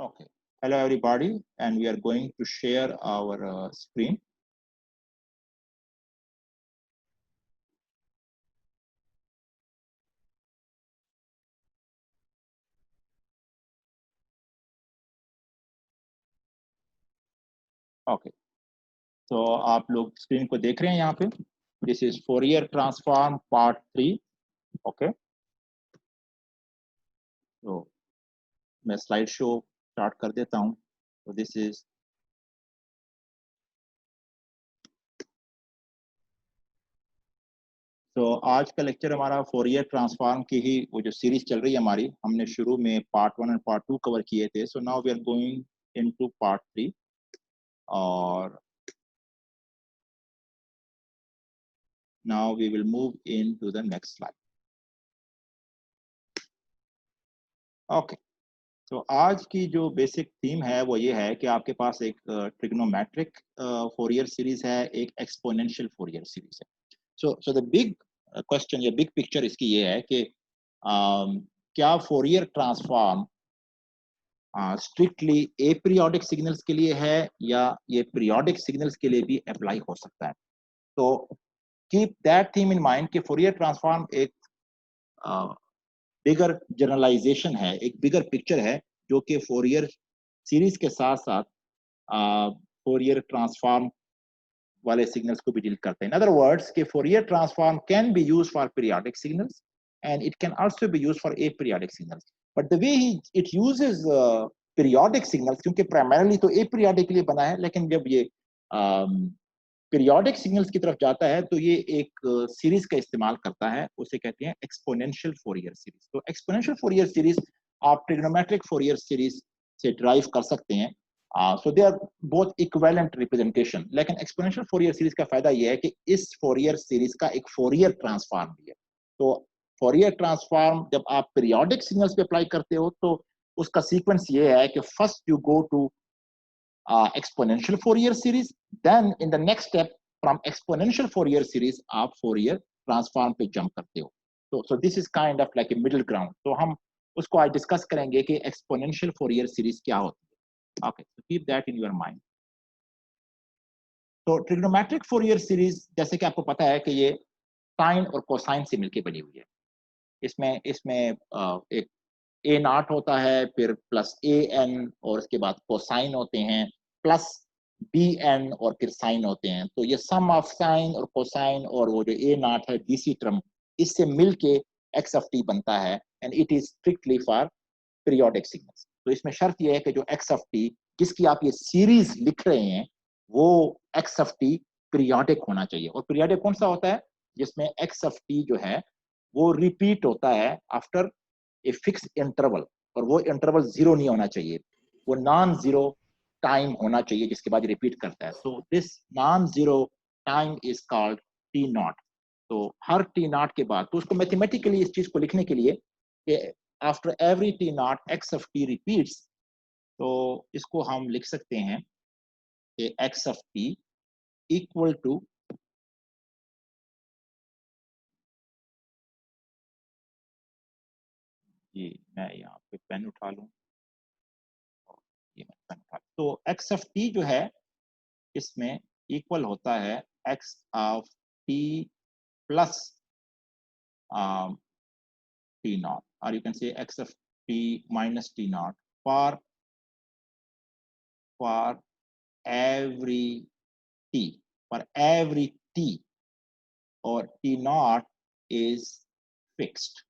Okay. Hello, everybody, and we are going to share our screen. Okay. तो आप लोग screen को देख रहे हैं यहाँ पे. This is Fourier transform part 3. Okay. तो मैं स्लाइड शो स्टार्ट कर देता हूँ. तो दिस इज तो आज का लेक्चर हमारा फोरियर ट्रांसफॉर्म की ही वो जो सीरीज चल रही है हमारी, हमने शुरू में पार्ट 1 और पार्ट 2 कवर किए थे. So now we are going into part 3 और now we will move into the next slide. Okay. तो आज की जो बेसिक थीम है वो ये है कि आपके पास एक ट्रिग्नोमेट्रिक फोरियर सीरीज है, एक एक्सपोनेंशियल फोरियर सीरीज है. सो द बिग क्वेश्चन या बिग पिक्चर इसकी ये है कि क्या Fourier transform strictly aperiodic signals के लिए है या ये पीरियोडिक सिग्नल्स के लिए भी अप्लाई हो सकता है. तो keep that theme in mind कि फोरियर ट्रांसफॉर्म एक बिगर जनरलाइजेशन है, एक बिगर पिक्चर है जो कि फोरियर सीरीज के साथ साथ फोरियर ट्रांसफॉर्म वाले सिग्नल्स को भी डील करते हैं. इन अदर वर्ड्स कि Fourier transform can be used for periodic signals and it can also be used for aperiodic signals. But the way it uses periodic signals, क्योंकि primarily तो aperiodic के लिए बना है, लेकिन जब ये periodic signals की तरफ जाता है तो ये एक सीरीज का इस्तेमाल करता है, उसे कहते हैं एक्सपोनेंशियल फोरियर सीरीज. तो एक्सपोनेंशियल फोरियर सीरीज आप ट्रिग्नोमेट्रिक फोरियर सीरीज से ड्राइव कर सकते हैं. So they are both equivalent representation. लेकिन एक्सपोनेंशियल फोरियर सीरीज का फायदा ये है कि इस फोरियर सीरीज का एक फोरियर ट्रांसफॉर्म भी है. तो फोरियर ट्रांसफॉर्म जब आप पीरियोडिक सिग्नल्स पे अप्लाई करते हो तो उसका सीक्वेंस ये है कि first you go to exponential Fourier series, then in the next step from exponential Fourier series आप Fourier transform पे jump करते हो. So this is kind of like a middle ground. तो हम उसको आज डिस्कस करेंगे कि exponential Fourier series क्या होती है. Okay, so keep that in your mind. तो trigonometric Fourier series जैसे कि आपको पता है कि ये साइन और कोसाइन से मिलके बनी हुई है. इसमें एक ए नॉट होता है, फिर प्लस ए एन, और उसके बाद कोसाइन होते हैं, प्लस बी एन, और फिर साइन होते हैं. तो ये सम ऑफ साइन और कोसाइन और वो जो ए नॉट है डीसी टर्म, इससे मिलके एक्स ऑफ टी बनता है, and it is strictly for periodic signals. तो इसमें शर्त यह है कि जो एक्स ऑफ टी जिसकी आप ये सीरीज लिख रहे हैं वो एक्स ऑफ टी पीरियोडिक होना चाहिए. और पीरियोडिक कौन सा होता है? जिसमें एक्स ऑफ टी जो है वो रिपीट होता है आफ्टर ए फिक्स इंटरवल, और वो इंटरवल जीरो नहीं होना चाहिए, वो नॉन जीरो टाइम होना चाहिए जिसके बाद रिपीट करता है. So this non zero time is called T not. तो हर टी नॉट के बाद, तो उसको मैथमेटिकली इस चीज को लिखने के लिए कि after every t naught x of t repeats, तो इसको हम लिख सकते हैं कि x of t equal to ये, मैं यहाँ पे पेन उठा लूं, ये मैं पेन उठा. तो एक्स ऑफ टी जो है इसमें इक्वल होता है x of t plus t naught, और you can say x of t minus t naught for every t, for every t, और टी नॉट इज फिक्स्ड.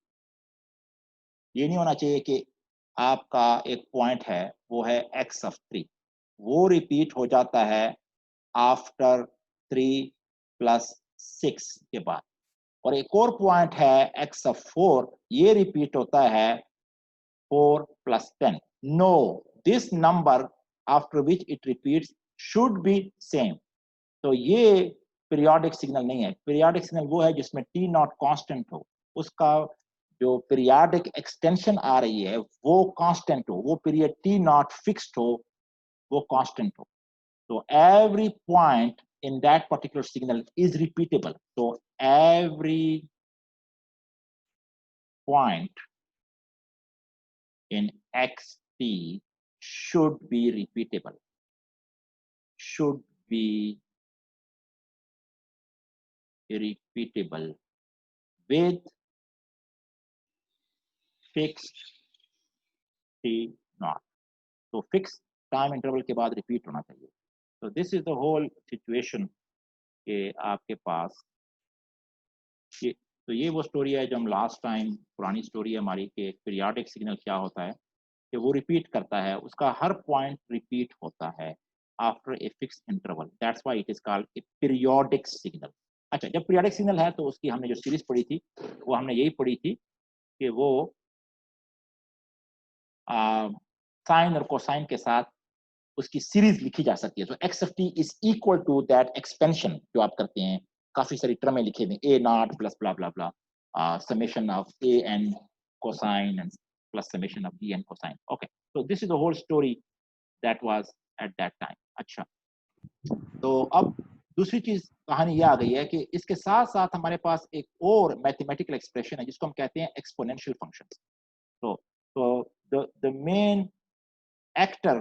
ये नहीं होना चाहिए कि आपका एक पॉइंट है वो है एक्स ऑफ 3, वो रिपीट हो जाता है आफ्टर 3 प्लस 6 के बाद. और एक और पॉइंट है एक्स ऑफ 4, ये रिपीट होता है 4 plus 10. No, this number after which it repeats should be same. तो ये पीरियोडिक सिग्नल नहीं है. पीरियोडिक सिग्नल वो है जिसमें टी नॉट कांस्टेंट हो, उसका जो पीरियोडिक एक्सटेंशन आ रही है वो कांस्टेंट हो, वो पीरियड टी नॉट फिक्स्ड हो, वो कांस्टेंट हो. So every point in that particular signal is repeatable. So every point in xt should be repeatable, should be repeatable with fixed T naught. तो fix time interval के बाद repeat होना चाहिए. तो this is the whole situation कि आपके पास ये, तो ये वो स्टोरी है जो हम लास्ट टाइम, पुरानी स्टोरी है हमारी, कि पीरियाडिक सिग्नल क्या होता है कि वो रिपीट करता है, उसका हर पॉइंट रिपीट होता है after a fix interval. That's why it is called a periodic signal. अच्छा, जब पीरियोडिक सिग्नल है तो उसकी हमने जो सीरीज पढ़ी थी वो हमने यही पढ़ी थी कि वो साइन और कोसाइन के साथ उसकी सीरीज लिखी जा सकती है. तो x of t is equal to that expansion जो आप करते हैं, काफी सारी टर्में लिखे हुए, a naught plus blah blah blah, summation of a n cosine and plus summation of b n cosine. Okay, so this is the whole story that was at that time. अच्छा, तो अब दूसरी चीज कहानी ये आ गई है कि इसके साथ साथ हमारे पास एक और मैथमेटिकल एक्सप्रेशन है जिसको हम कहते हैं एक्सपोनेंशियल फंक्शंस. तो the main actor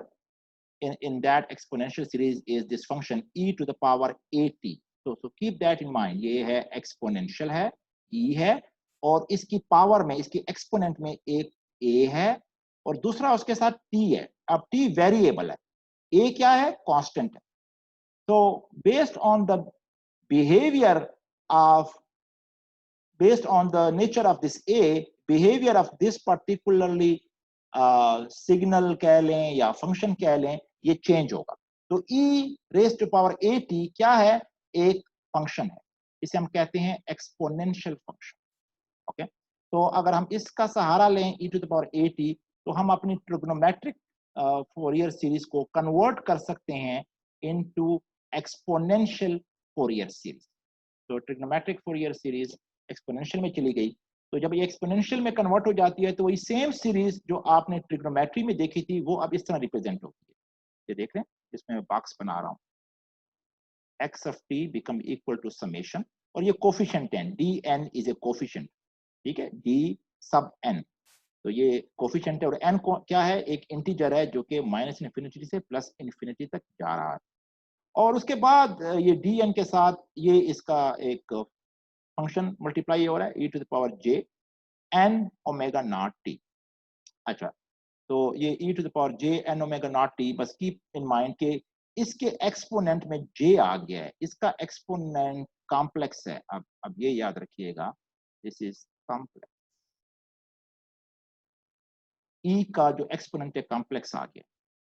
in that exponential series is this function e to the power at. So keep that in mind. ये है exponential है, e है, और इसकी पावर में, इसकी एक्सपोनेंट में एक a है और दूसरा उसके साथ t है. अब t वेरिएबल है, a क्या है, कांस्टेंट है. So based on the behavior of, based on the nature of this a, behavior of this particularly signal कह लें या फंक्शन कह लें, ये चेंज होगा. तो e raise to power at क्या है, एक फंक्शन है, इसे हम कहते हैं एक्सपोनेंशियल फंक्शन. ओके, तो अगर हम इसका सहारा लें e to the power at, तो हम अपनी ट्रिग्नोमेट्रिक फोरियर सीरीज को कन्वर्ट कर सकते हैं इनटू एक्सपोनेंशियल फोरियर सीरीज. तो ट्रिग्नोमेट्रिक फोरियर सीरीज एक्सपोनेंशियल में चली गई, तो जब ये एक्सपोनेंशियल में कन्वर्ट हो जाती है तो वही सेम सीरीज जो आपने ट्रिग्नोमेट्री में देखी थी वो अब इस तरह रिप्रेजेंट होती है. ये देख रहे हैं, इसमें मैं बॉक्स बना रहा हूं. x of t become equal to summation, और ये कोफिशिएंट है, dn इज ए कोफिशिएंट. ठीक है, d सब n, तो ये कोफिशिएंट है और n क्या है, एक इंटीजर है जो कि माइनस इन्फिनिटी से प्लस इन्फिनिटी तक जा रहा है. और उसके बाद ये dn के साथ ये इसका एक फंक्शन मल्टीप्लाई हो रहा है, e to the power j n omega naught t. अच्छा, तो ये e to the power j n omega naught t, बस कीप इन माइंड के इसके एक्सपोनेंट में j आ गया है, इसका एक्सपोनेंट कॉम्प्लेक्स है. अब ये याद रखिएगा, दिस इज कॉम्प्लेक्स. e का जो एक्सपोनेंट है कॉम्प्लेक्स आ गया,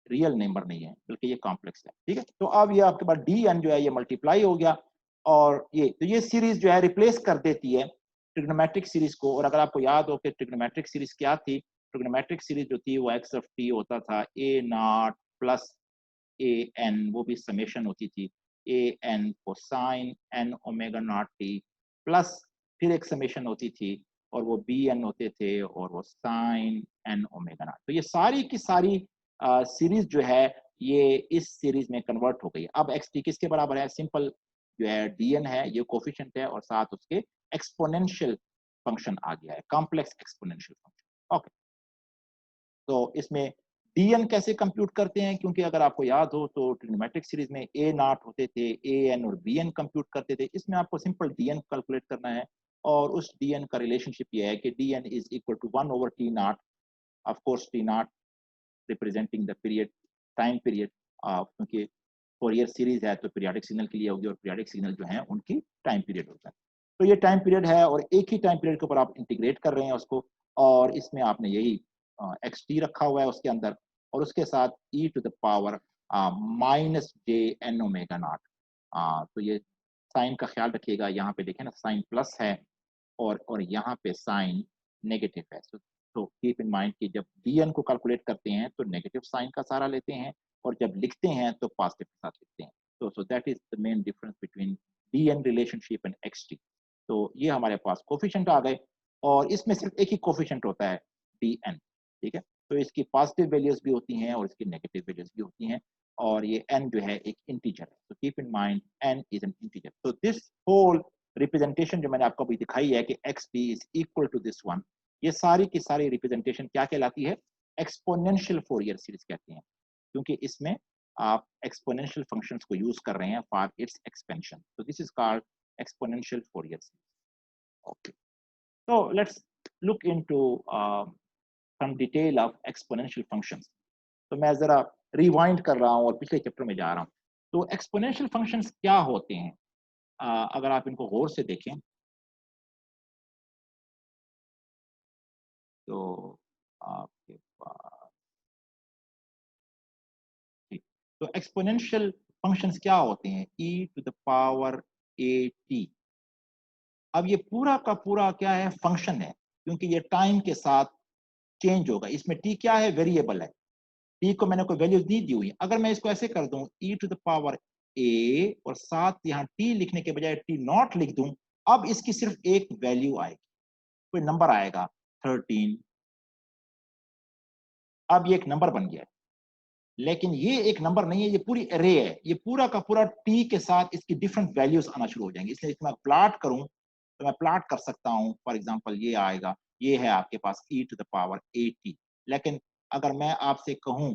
रियल नंबर नहीं है बल्कि ये कॉम्प्लेक्स है. ठीक है, तो अब ये आपके पास dn जो है ये मल्टीप्लाई हो गया, और ये सीरीज जो है रिप्लेस कर देती है ट्रिग्नोमेट्रिक सीरीज को. और अगर आपको याद हो कि ट्रिग्नोमेट्रिक सीरीज क्या थी, ट्रिग्नोमेट्रिक सीरीज जो थी वो एक्स ऑफ टी होता था a not plus a n, वो भी समेशन होती थी, a n cosine n omega naught t plus फिर एक समेशन होती थी और वो बी एन होते थे और वो साइन n ओमेगा नॉट. तो ये सारी की सारी सीरीज जो है ये इस सीरीज में कन्वर्ट हो गई. अब एक्स टी किसके बराबर है, सिंपल जो है dn है, ये कोफिशिएंट है और साथ उसके एक्सपोनेंशियल फंक्शन आ गया है, कॉम्प्लेक्स एक्सपोनेंशियल फंक्शन. ओके, तो इसमें dn कैसे कंप्यूट करते हैं, क्योंकि अगर आपको याद हो तो ट्रिग्नोमेट्रिक सीरीज में a नॉट होते थे, an और bn कंप्यूट करते थे. इसमें आपको सिंपल dn कैलकुलेट करना है और उस dn का रिलेशनशिप ये है कि dn is equal to 1 over t naught. Of course t naught representing the period, time period, क्योंकि फोरियर सीरीज है तो पीरियोडिक सिग्नल के लिए होगी और पीरियोडिक सिग्नल जो है उनकी टाइम पीरियड होता है. तो ये टाइम पीरियड है और एक ही टाइम पीरियड के ऊपर आप इंटीग्रेट कर रहे हैं उसको, और इसमें आपने यही एक्स टी रखा हुआ है उसके अंदर, और उसके साथ e to the power minus j n omega naught. तो ये साइन का ख्याल रखिएगा, यहाँ पे देखें ना साइन प्लस है और यहाँ पे साइन नेगेटिव है. तो कीप इन माइंड कि जब dn को कैलकुलेट करते हैं तो नेगेटिव साइन का सहारा लेते हैं और जब लिखते हैं तो पॉजिटिव के साथ लिखते हैं. तो that is the main difference between dn relationship and xt. तो ये हमारे पास कोफिशिएंट आ गए और इसमें सिर्फ एक ही कोफिशिएंट होता है dn. ठीक है, तो इसकी पॉजिटिव वैल्यूज भी होती हैं और इसकी नेगेटिव वैल्यूज भी होती हैं, और ये n जो है एक इंटीजर है. तो keep in mind n is an integer. तो दिस होल रिप्रेजेंटेशन जो मैंने आपको अभी दिखाई है कि xt is equal to this one, ये सारी की सारी रिप्रेजेंटेशन क्या कहलाती है, एक्सपोनेंशियल फोरियर सीरीज कहते हैं, क्योंकि इसमें आप एक्सपोनेंशियल फंक्शंस को यूज कर रहे हैं फॉर इट्स एक्सपेंशन, तो this is called exponential Fourier series. Okay, so let's look into some detail of exponential functions। तो मैं जरा रिवाइंड कर रहा हूँ और पिछले चैप्टर में जा रहा हूँ। तो एक्सपोनेंशियल फंक्शंस क्या होते हैं? अगर आप इनको गौर से देखें तो आपके पास ठीक, तो एक्सपोनेंशियल फंक्शंस क्या होते हैं? e to the power at। अब ये पूरा का पूरा क्या है? फंक्शन है, क्योंकि ये टाइम के साथ चेंज होगा। इसमें t क्या है? वेरिएबल है। t को मैंने कोई वैल्यू दी हुई है। अगर मैं इसको ऐसे कर दूं e to the power a और साथ यहाँ t लिखने के बजाय t नॉट लिख दूं, अब इसकी सिर्फ एक वैल्यू आएगी, कोई नंबर आएगा 13। अब ये एक नंबर बन गया है, लेकिन ये एक नंबर नहीं है, ये पूरी एरे है। ये पूरा का पूरा t के साथ इसकी डिफरेंट वैल्यूज आना शुरू हो जाएंगे। इसलिए इसमें प्लॉट करूं तो मैं प्लॉट कर सकता हूं। फॉर एग्जांपल ये आएगा, ये है आपके पास e टू द पावर 80। लेकिन अगर मैं आपसे कहूं,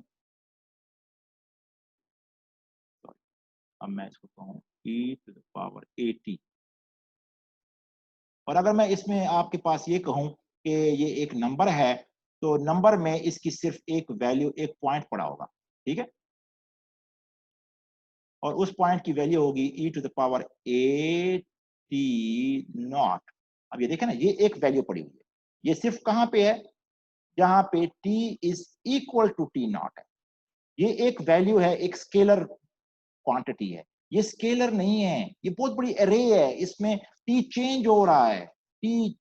अब मैं इसको कहूं e टू द पावर 80, और अगर मैं इसमें आपके पास ये कहूं कि ये एक नंबर है, तो नंबर में इसकी सिर्फ एक वैल्यू, एक पॉइंट पड़ा होगा, ठीक है, और उस पॉइंट की वैल्यू होगी e to the power 80 naught. अब ये देखें ना, ये एक वैल्यू पड़ी हुई है। ये सिर्फ कहां पे है? जहां पे t is equal to t naught है। ये एक वैल्यू है, एक स्केलर क्वांटिटी है। ये स्केलर नहीं है, ये बहुत बड़ी एरे है। इसमें t चेंज हो रहा है, t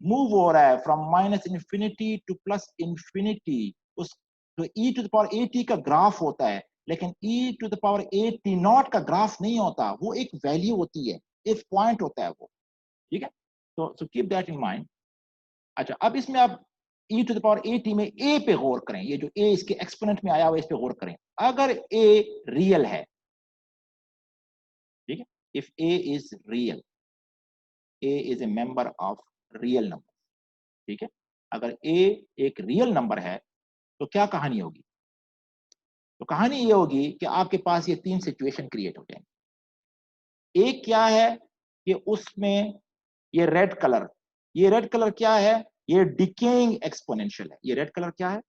मूव हो रहा है from minus infinity two plus infinity. उस तो e टू द पावर 80 का ग्राफ होता है, लेकिन e to the power 80 naught का ग्राफ नहीं होता, वो एक वैल्यू होती है, एक पॉइंट होता है वो, ठीक है। तो कीप दैट इन माइंड। अच्छा, अब इसमें आप e टू द पावर 80 में a पे गौर करें। ये जो a इसके एक्सपोनेंट में आया हुआ है, इस पे गौर करें। अगर a रियल है, ठीक है, if a is real, a is a member of real number, ठीक है। अगर a एक रियल नंबर है तो क्या कहानी होगी? तो कहानी ये होगी कि आपके पास ये तीन सिचुएशन क्रिएट हो जाएंगे। एक क्या है कि उसमें ये रेड कलर क्या है? ये डिकेइंग एक्सपोनेंशियल है। ये रेड कलर क्या है?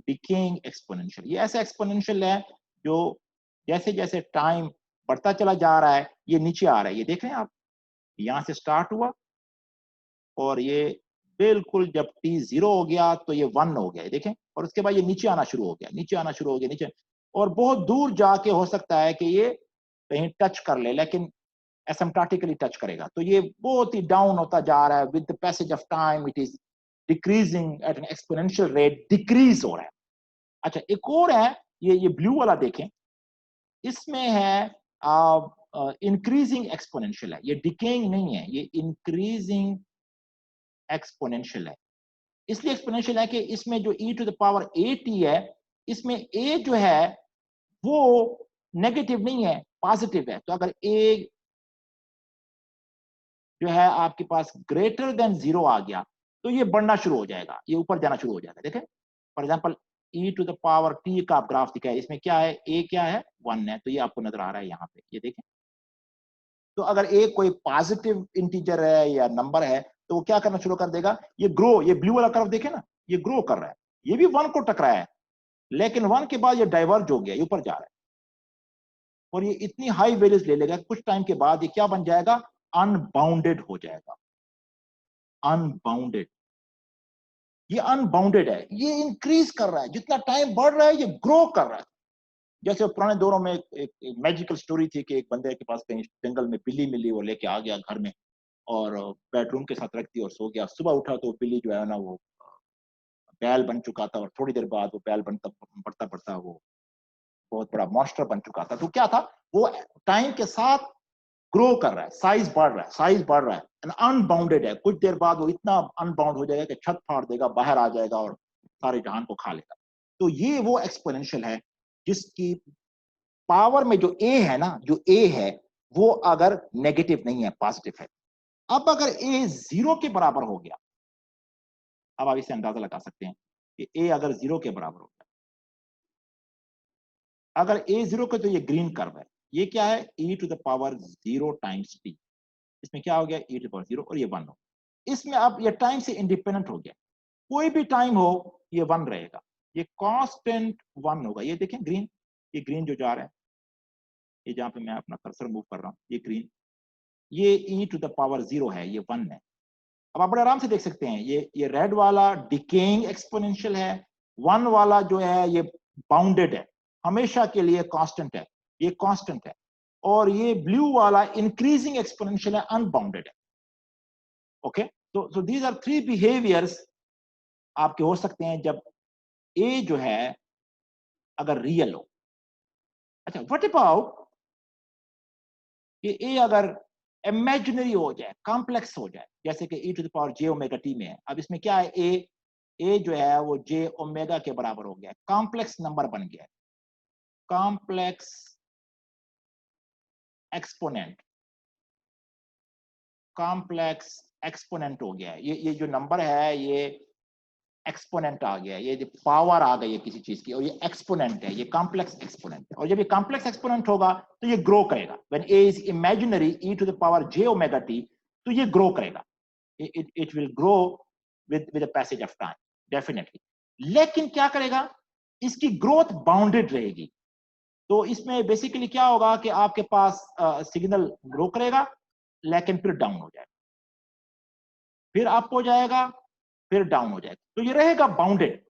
Decaying exponential. ये ऐसा एक्सपोनेंशियल है जो जैसे जैसे टाइम बढ़ता चला जा रहा है, ये नीचे आ रहा है। ये देख रहे हैं आप, यहां से स्टार्ट हुआ और ये बिल्कुल जब t 0 हो गया तो ये 1 हो गया, देखें, और उसके बाद ये नीचे आना शुरू हो गया, नीचे आना शुरू हो गया, नीचे, और बहुत दूर जाके हो सकता है कि ये कहीं टच कर ले, लेकिन एसिम्प्टोटिकली टच करेगा। तो ये बहुत ही डाउन होता जा रहा है। With the passage of time it is decreasing eight N exponential rate, decrease हो रहा है। अच्छा, एक और है, ये ब्लू वाला देखें, इसमें है इंक्रीजिंग एक्सपोनेंशियल है। ये डिकेइंग नहीं है, ये इंक्रीजिंग एक्सपोनेंशियल है। इसलिए एक्सपोनेंशियल है कि इसमें जो e टू द पावर 80 है, इसमें a जो है वो नेगेटिव नहीं है, पॉजिटिव है। तो अगर a जो है आपके पास ग्रेटर देन 0 आ गया, तो ये बढ़ना शुरू हो जाएगा, ये ऊपर जाना शुरू हो जाएगा। देखें, for example e to the power t का आप ग्राफ दिखा है, इसमें क्या है? a क्या है? 1 है। तो ये आपको नजर आ रहा है यहाँ पे, ये देखें। तो अगर a कोई पॉजिटिव इंटीजर है या नंबर है, तो वो क्या करना शुरू कर देगा? ये ग्रो, ये ब्लू वाला कर्व देखे ना, ये ग्रो कर रहा है। ये भी 1 को टकराया है, लेकिन 1 के बाद ये डाइवर्ज हो गया, ये ऊपर जा रहा है, और ये इतनी हाई वैल्यूज ले लेगा, कुछ टाइम के बाद ये क्या बन जाएगा? अनबाउंडेड हो जाएगा। अनबाउंडेड, ये अनबाउंडेड है, ये इंक्रीज कर रहा है, जितना टाइम बढ़ रहा है ये ग्रो कर रहा है। जैसे पुराने दौरों में एक मैजिकल स्टोरी थी कि एक बंदे के पास कहीं जंगल में बिल्ली मिली, वो लेके आ गया घर में और बेडरूम के साथ रख दी और सो गया। सुबह उठा तो बिल्ली जो है ना, वो बैल बन चुका था, और थोड़ी देर बाद वो बैल बनता बढ़ता बढ़ता वो बहुत बड़ा मॉन्स्टर बन चुका था। तो क्या था? वो टाइम के साथ ग्रो कर रहा है, साइज बढ़ रहा है, साइज बढ़ रहा है, अनबाउंडेड है। कुछ देर बाद वो इतना अनबाउंड हो जाएगा कि छत फाड़ देगा, बाहर आ जाएगा और सारे जहान को खा लेगा। तो ये वो एक्सपोनेंशियल है जिसकी पावर में जो ए है ना, जो ए है वो अगर नेगेटिव नहीं है, पॉजिटिव है। अब अगर a 0 के बराबर हो गया, अब आप इससे अंदाजा लगा सकते हैं कि a अगर 0 के बराबर हो गया, अगर a 0 के, तो ये ग्रीन कर्व है, ये क्या है, e to the power 0 times t, इसमें क्या हो गया, e टू द पावर 0 और ये 1 हो, इसमें अब ये टाइम से इंडिपेंडेंट हो गया, कोई भी टाइम हो ये 1 रहेगा, ये कांस्टेंट 1 होगा, ये देखें ग्रीन, ये ग्रीन जो जा रहा है, ये जहां पे मैं अपना कर्सर मूव कर रहा हूं, ये ग्रीन, ये e टू द पावर 0 है, ये 1 है। अब आप बड़े आराम से देख सकते हैं, ये रेड वाला डिकेइंग एक्सपोनेंशियल है, 1 वाला जो है ये बाउंडेड है, हमेशा के लिए कांस्टेंट है, ये कांस्टेंट है, और ये ब्लू वाला इंक्रीजिंग एक्सपोनेंशियल है, अनबाउंडेड है। ओके, तो दीज आर 3 बिहेवियर्स आपके हो सकते हैं जब ए जो है अगर रियल हो। अच्छा, व्हाट अबाउट कि ए अगर इमेजिनरी हो जाए, कॉम्प्लेक्स हो जाए, जैसे कि e to the power j omega t में है, अब इसमें क्या है, ए जो है वो j ओमेगा के बराबर हो गया है, कॉम्प्लेक्स नंबर बन गया है, कॉम्प्लेक्स एक्सपोनेंट, कॉम्प्लेक्स एक्सपोनेंट हो गया है, ये जो नंबर है ये एक्सपोनेंट आ गया, ये पावर आ गई है किसी चीज की, और ये एक्सपोनेंट है, ये कॉम्प्लेक्स एक्सपोनेंट है, और जब ये कॉम्प्लेक्स एक्सपोनेंट होगा तो ये ग्रो करेगा, when a is imaginary e to the power j omega t, तो ये ग्रो करेगा, it will grow with the passage of time definitely, लेकिन क्या करेगा, इसकी ग्रोथ बाउंडेड रहेगी, तो इसमें बेसिकली क्या होगा कि आपके पास सिग्नल ग्रो करेगा लेकिन फिर डाउन हो जाएगा, फिर अप हो जाएगा, फिर डाउन हो जाएगा, तो ये रहेगा बाउंडेड,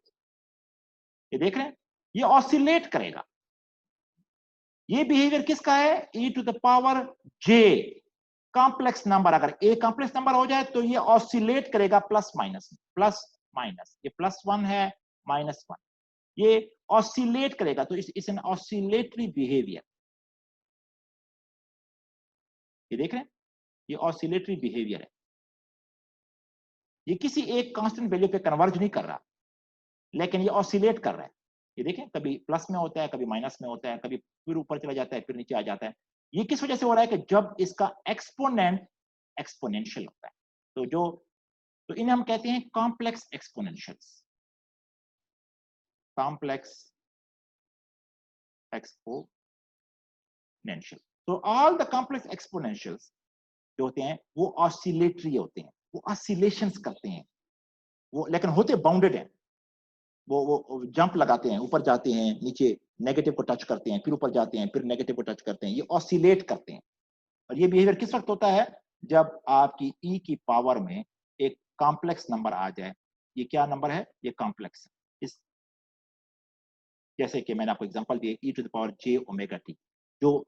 ये देख रहे हैं, ये ऑसिलेट करेगा, ये बिहेवियर किसका है, e to the power j complex number, अगर a कॉम्प्लेक्स नंबर हो जाए तो ये ऑसिलेट करेगा प्लस माइनस, ये +1 है, -1, ये ऑसिलेट करेगा, तो इस एन ऑसिलेटरी बिहेवियर, ये देख रहे हैं, ये ऑसिलेटरी बिहेवियर है, ये किसी एक कांस्टेंट वैल्यू पे कन्वर्ज नहीं कर रहा, लेकिन ये ऑसिलेट कर रहा है, ये देखें, कभी प्लस में होता है, कभी माइनस में होता है, कभी फिर ऊपर चला जाता है, फिर नीचे आ जाता है, ये किस वजह से हो रहा है कि जब इसका एक्सपोनेंट एक्सपोनेंशियल होता है, तो इन्हें हम कहते हैं कॉम्प्लेक्स एक्सपोनेंशियल्स, कॉम्प्लेक्स एक्सपोनेंशियल, तो ऑल द कॉम्प्लेक्स एक्सपोनेंशियल्स जो होते हैं वो ऑसिलेटरी होते हैं, वो ऑसिलेशंस करते हैं, वो लेकिन होते बाउंडेड हैं, वो जंप लगाते हैं, ऊपर जाते हैं, नीचे नेगेटिव को टच करते हैं, फिर ऊपर जाते हैं, फिर नेगेटिव को टच करते हैं, ये ऑसिलेट करते हैं, और ये बिहेवियर किस वक्त होता है, जब आपकी e की पावर में एक कॉम्प्लेक्स नंबर आ जाए, ये क्या नंबर है, ये कॉम्प्लेक्स, इस जैसे कि मैंने आपको एग्जांपल दिए e to the power j omega t, जो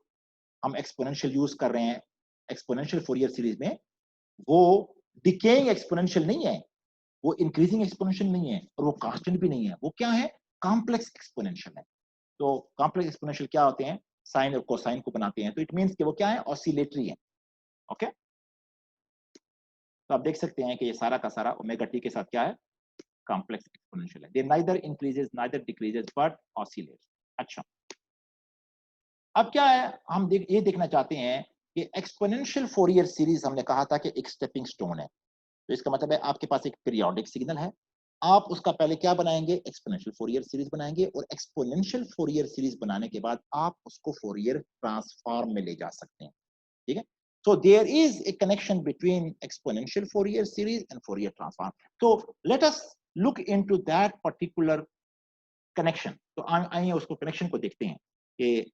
हम एक्सपोनेंशियल यूज कर रहे हैं, एक्सपोनेंशियल फोरियर सीरीज में, वो डिकेइंग एक्सपोनेंशियल नहीं है, वो इंक्रीजिंग एक्सपोनेंशियल नहीं है, और वो कांस्टेंट भी नहीं है, वो क्या है, कॉम्प्लेक्स एक्सपोनेंशियल है। तो कॉम्प्लेक्स एक्सपोनेंशियल क्या होते हैं, साइन और कोसाइन को बनाते हैं, तो इट मींस कि वो क्या है, ऑसिलेटरी है। ओके, तो आप देख सकते हैं कि ये सारा का सारा ओमेगा टी के साथ क्या है, कॉम्प्लेक्स एक्सपोनेंशियल है, they neither increases neither decreases but oscillates. अच्छा, अब क्या है, हम ये देखना चाहते हैं कि एक्सपोनेंशियल फोरियर सीरीज, हमने कहा था कि एक स्टेपिंग स्टोन है, तो इसका मतलब है आपके पास एक पीरियोडिक सिग्नल है, आप उसका पहले क्या बनाएंगे, एक्सपोनेंशियल फोरियर सीरीज बनाएंगे, और एक्सपोनेंशियल फोरियर सीरीज बनाने के बाद आप उसको फोरियर ट्रांसफॉर्म में ले जा सकते हैं, ठीक है। So there is a connection between exponential Fourier series and Fourier transform. So let us look into that particular connection. तो आइए उसको कनेक्शन को देखते हैं कि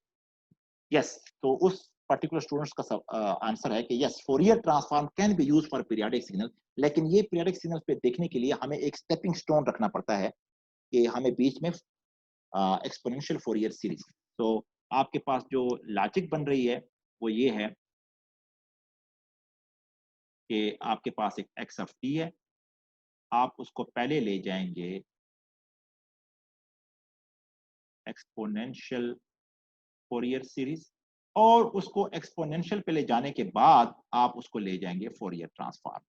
yes, तो उस पर्टिकुलर स्टूडेंट्स का आंसर है कि yes, Fourier transform can be use for periodic signal, लेकिन ये पीरियोडिक सिग्नल पे देखने के लिए हमें एक स्टेपिंग स्टोन रखना पड़ता है कि हमें बीच में एक्सपोनेंशियल फोरियर सीरीज, तो आपके पास जो लॉजिक बन रही है वो ये है कि आपके पास एक एक्स ऑफ टी है, आप उसको पहले ले जाएंगे एक्सपोनेंशियल फोरियर सीरीज, और उसको एक्सपोनेंशियल पे ले जाने के बाद आप उसको ले जाएंगे Fourier transform.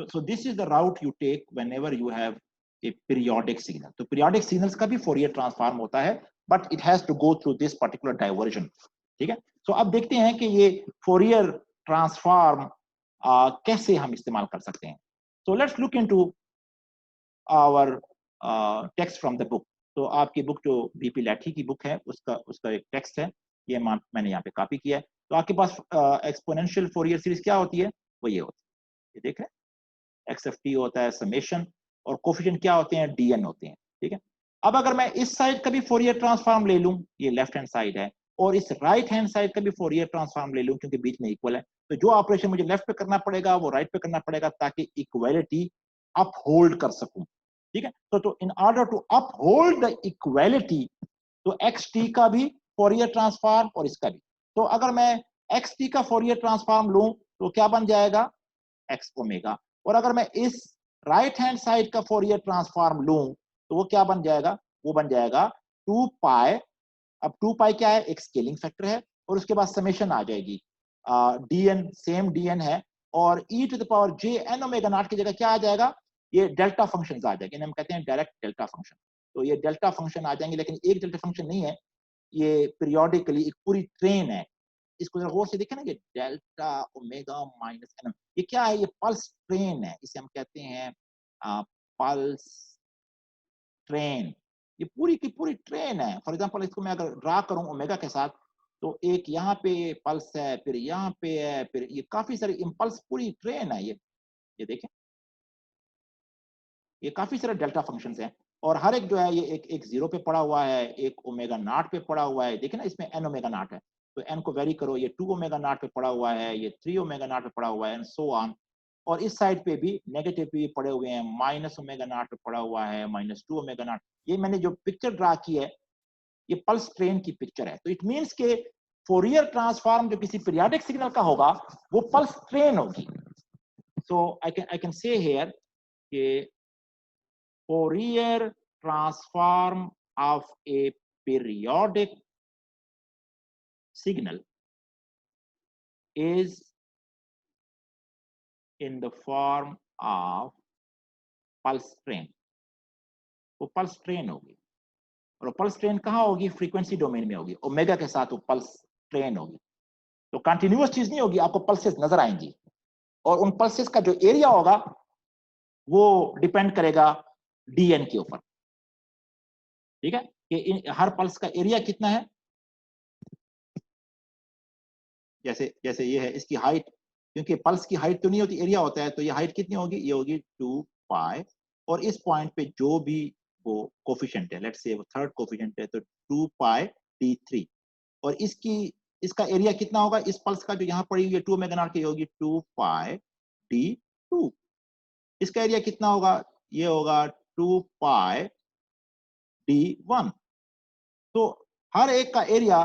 so this is the route you take whenever you have a periodic signal. तो periodic signals का भी फोरियर ट्रांसफॉर्म होता है, but it has to go through this particular diversion, ठीक है। so अब देखते हैं कि ये फोरियर ट्रांसफॉर्म कैसे हम इस्तेमाल कर सकते हैं। So let's look into our text from the book. तो आपकी बुक जो बीपी लाठी की बुक है उसका उसका एक टेक्स्ट है, ये मैंने यहाँ पे कॉपी किया है। तो आपके पास एक्सपोनेंशियल फोरियर सीरीज क्या होती है, वो ये होती है, ये देख रहे हैं, एक्स एफ टी होता है समेशन, और कोफिशिएंट क्या होते हैं, डीएन होते हैं, ठीक है। अब अगर मैं इस साइड का भी फोरियर ट्रांसफॉर्म ले लूं, ये लेफ्ट हैंड साइड है, और इस राइट हैंड साइड का भी फोरियर ट्रांसफॉर्म ले लूं क्योंकि बीच में इक्वल है, तो जो ऑपरेशन मुझे लेफ्ट पे करना पड़ेगा वो राइट पे करना पड़ेगा ताकि इक्वालिटी अपहोल्ड कर सकूं, ठीक है। तो in order to uphold the equality, तो एक्स टी का भी फोरियर ट्रांसफॉर्म और इसका भी, तो अगर मैं एक्स टी का फोरियर ट्रांसफॉर्म लूं तो क्या बन जाएगा, एक्स ओमेगा, और अगर मैं इस राइट हैंड साइड का फोरियर ट्रांसफॉर्म लूं तो वो क्या बन जाएगा, वो बन जाएगा 2 पाई। अब 2 पाई क्या है, एक स्केलिंग फैक्टर है, और उसके बाद समेशन आ जाएगी, डीएन सेम डीएन है, और e to the power j n omega naught की जगह क्या आ जाएगा, ये डेल्टा फंक्शन आ जाएंगे, हम कहते हैं डायरेक्ट डेल्टा फंक्शन। तो ये डेल्टा फंक्शन आ जाएंगे, लेकिन एक डेल्टा फंक्शन नहीं है, ये पीरियोडिकली एक पूरी ट्रेन है। इसको जरा गौर से देखें ना, ये डेल्टा ओमेगा माइनस एन, ये क्या है, ये पल्स ट्रेन है, इसे हम कहते हैं पल्स ट्रेन। ये पूरी की पूरी ट्रेन है। फॉर एग्जांपल इसको मैं अगर ड्रा करूं ओमेगा के साथ, तो एक यहाँ पे पल्स है, फिर यहाँ पे है, फिर ये काफी सारे इम्पल्स, पूरी ट्रेन है ये देखें, ये काफी सारे डेल्टा फंक्शंस हैं, और हर एक जो है ये एक जीरो पे पड़ा हुआ है, एक ओमेगा नॉट पे पड़ा हुआ है, देखिए ना इसमें एन ओमेगा नॉट है, तो एन को वेरी करो, ये 2 ओमेगा नॉट पे पड़ा हुआ है, ये 3 ओमेगा नॉट पे पड़ा हुआ है, एंड सो ऑन। और इस साइड पे भी नेगेटिव पे भी पड़े हुए हैं, माइनस ओमेगा नॉट पे पड़ा हुआ है, -2 ओमेगा नॉट। ये मैंने जो पिक्चर ड्रा की है, ये पल्स ट्रेन की पिक्चर है। तो इट मीन्स के फोरियर ट्रांसफॉर्म जो किसी पीरियोडिक सिग्नल का होगा वो पल्स ट्रेन होगी। सो आई कैन से हियर कि Fourier transform of a periodic signal is in the form of pulse train। वो पल्स ट्रेन होगी, और पल्स ट्रेन कहाँ होगी, फ्रीक्वेंसी डोमेन में होगी, ओमेगा के साथ वो पल्स ट्रेन होगी। तो कंटिन्यूअस चीज नहीं होगी, आपको पल्सेस नजर आएंगी, और उन पल्सेस का जो एरिया होगा वो डिपेंड करेगा डीएन के ऊपर, ठीक है, कि हर पल्स का एरिया कितना है। जैसे जैसे ये है, इसकी हाइट, क्योंकि पल्स की हाइट तो नहीं होती, एरिया होता है, तो ये हाइट कितनी होगी, ये होगी 2 पाई, और इस पॉइंट पे जो भी वो कोफिशिएंट है, लेट्स से वो थर्ड कोफिशिएंट है, तो 2 पाई d3, और इसका एरिया कितना होगा, इस पल्स का जो यहाँ पड़ी हुई है 2 ओमेगा नॉट की होगी 2 पाई d2। इसका एरिया कितना होगा, ये होगा 2 पाई d1। तो हर एक का एरिया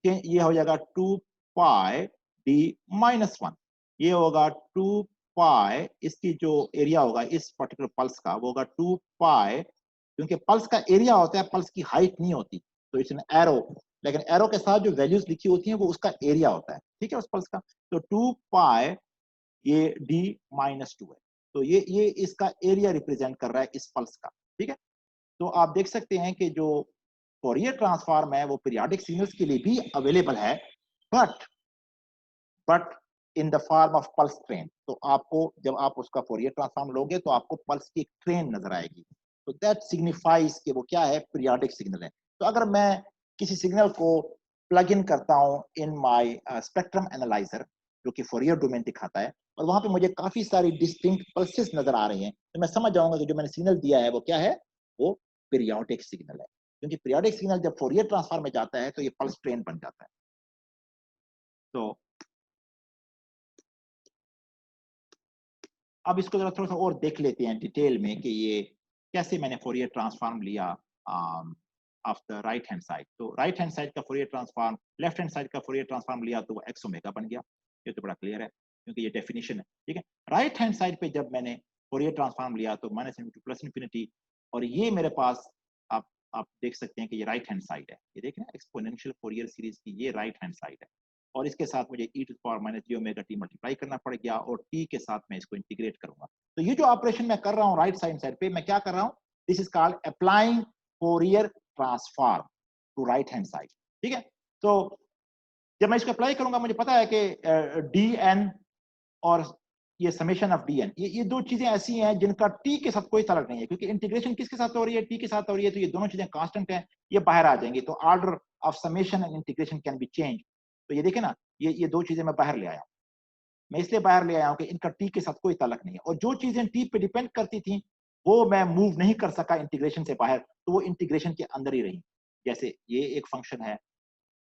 ये हो जाएगा 2 पाई d-1, ये होगा 2 पाई, इसकी जो एरिया होगा इस पर्टिकुलर पल्स का वो होगा 2 पाई, क्योंकि पल्स का एरिया होता है, पल्स की हाइट नहीं होती, तो इट्स एन एरो, लेकिन एरो के साथ जो वैल्यूज लिखी होती हैं वो उसका एरिया होता है, ठीक है, उस पल्स का। तो 2 पाई ये d-2 है, तो ये इसका एरिया रिप्रेजेंट कर रहा है इस पल्स का, ठीक है। तो आप देख सकते हैं कि जो फोरियर ट्रांसफॉर्म है वो पीरियोडिक सिग्नल्स के लिए भी अवेलेबल है, but in the form of pulse train. तो आपको जब आप उसका फोरियर ट्रांसफॉर्म लोगे तो आपको पल्स की एक ट्रेन नजर आएगी, तो दैट सिग्निफाइज कि वो क्या है, पीरियोडिक सिग्नल है। तो अगर मैं किसी सिग्नल को प्लग इन करता हूं इन माय स्पेक्ट्रम एनालाइजर, जो कि फोरियर डोमेन दिखाता है, और वहां पे मुझे काफी सारी डिस्टिंक्ट पल्सेस नजर आ रही हैं, तो मैं समझ जाऊंगा कि जो मैंने सिग्नल दिया है वो क्या है, वो पीरियोडिक सिग्नल है, क्योंकि पीरियोडिक सिग्नल जब फोरियर ट्रांसफॉर्म में जाता है तो ये पल्स ट्रेन बन जाता है। तो अब इसको जरा थोड़ा सा और देख लेते हैं डिटेल में कि ये कैसे मैंने फोरियर ट्रांसफॉर्म लिया of the right hand side. तो राइट हैंड साइड का Fourier transform, left hand side का फोरियर ट्रांसफॉर्म लिया तो वो एक्स ओमेगा बन गया, ये तो बड़ा क्लियर है क्योंकि ये डेफिनेशन है, ठीक है। राइट हैंड साइड पे जब मैंने फोरियर ट्रांसफॉर्म लिया तो माइनस इनफिनिटी प्लस इनफिनिटी, और ये मेरे पास आप देख सकते हैं कि ये राइट हैंड साइड है, ये देखें एक्सपोनेंशियल फोरियर सीरीज की ये राइट हैंड साइड है, और इसके साथ मुझे e to the power minus j omega t multiply करना पड़ गया, और t के साथ मैं इसको इंटीग्रेट करूंगा। तो ये जो ऑपरेशन मैं कर रहा हूं राइट साइड पे, मैं क्या कर रहा हूं, this is called applying Fourier transform to right hand side, ठीक है। तो जब मैं इसको अप्लाई करूंगा मुझे पता है कि dn और ये समेशन ऑफ डी एन, ये दो चीजें ऐसी हैं जिनका टी के साथ कोई ताल्लुक नहीं है, क्योंकि इंटीग्रेशन किसके साथ हो रही है, टी के साथ हो रही है, तो ये दोनों चीजें कांस्टेंट हैं, ये बाहर आ जाएंगी, तो order of summation and integration can be change. तो ये देखे ना, ये दो चीजें मैं बाहर ले आया हूं, मैं इसलिए बाहर ले आया हूं कि इनका टी के साथ कोई ताल्लुक नहीं है, और जो चीजें टी पे डिपेंड करती थी वो मैं मूव नहीं कर सका इंटीग्रेशन से बाहर, तो वो इंटीग्रेशन के अंदर ही रही। जैसे ये एक फंक्शन है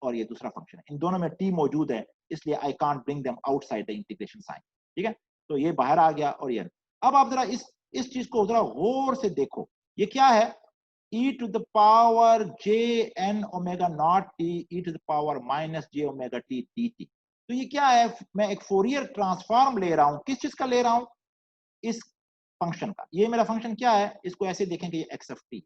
और ये दूसरा फंक्शन है, इन दोनों में टी मौजूद है, इसलिए I can't bring them outside the integration sign. ठीक है, तो ये बाहर आ गया और ये। अब आप जरा इस चीज को जरा गौर से देखो, ये क्या है, e to the power j n omega naught t e to the power minus j omega t dt। तो ये क्या है, मैं एक फोरियर ट्रांसफॉर्म ले रहा हूं, किस चीज का ले रहा हूं, इस फंक्शन का। ये मेरा फंक्शन क्या है, इसको ऐसे देखेंगे, ये x of t।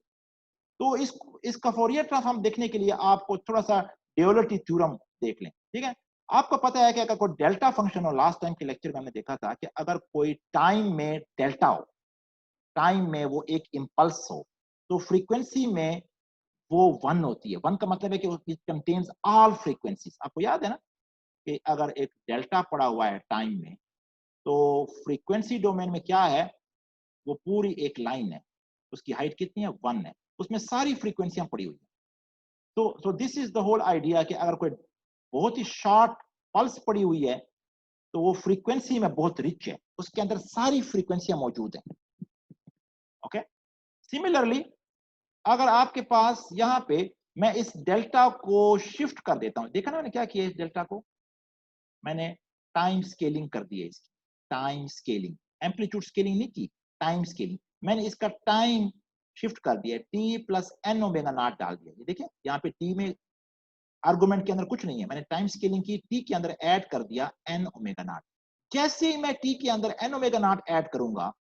तो इसका फोरियर ट्रांसफॉर्म देखने के लिए आपको थोड़ा सा ड्यूअलिटी थ्योरम देख लें। ठीक है, आपको पता है कि अगर कोई डेल्टा फंक्शन हो, लास्ट टाइम के लेक्चर में हमने देखा था कि अगर कोई टाइम में डेल्टा हो, टाइम में वो एक इंपल्स हो, तो फ्रीक्वेंसी में वो 1 होती है। 1 का मतलब है कि इट कंटेन्स ऑल फ्रीक्वेंसीज। आपको याद है ना कि अगर एक डेल्टा पड़ा हुआ है टाइम में, तो फ्रीक्वेंसी डोमेन में क्या है, वो पूरी एक लाइन है, उसकी हाइट कितनी है, 1 है, उसमें सारी फ्रीक्वेंसियां पड़ी हुई है। तो this is the whole idea कि अगर कोई बहुत ही शॉर्ट पल्स पड़ी हुई है, तो वो फ्रीक्वेंसी में बहुत रिच है, उसके अंदर सारी फ्रीक्वेंसियां मौजूद हैं। ओके, सिमिलरली अगर आपके पास यहाँ पे मैं इस डेल्टा को शिफ्ट कर देता हूं, देखा ना मैंने क्या किया, इस डेल्टा को मैंने टाइम स्केलिंग कर दिया, इसकी टाइम स्केलिंग, एम्पलीट्यूड स्केलिंग नहीं की, टाइम स्केलिंग। मैंने इसका टाइम शिफ्ट कर दिया, t plus n omega naught डाल दिया। ये देखिए यहाँ पे टी में आर्गुमेंट के अंदर कुछ नहीं है, मैंने टाइम स्केलिंग की, टी के अंदर ऐड कर दिया एन ओमेगा नॉट। जैसे ही मैं टी के अंदर एन ओमेगा नॉट ऐड करूंगा,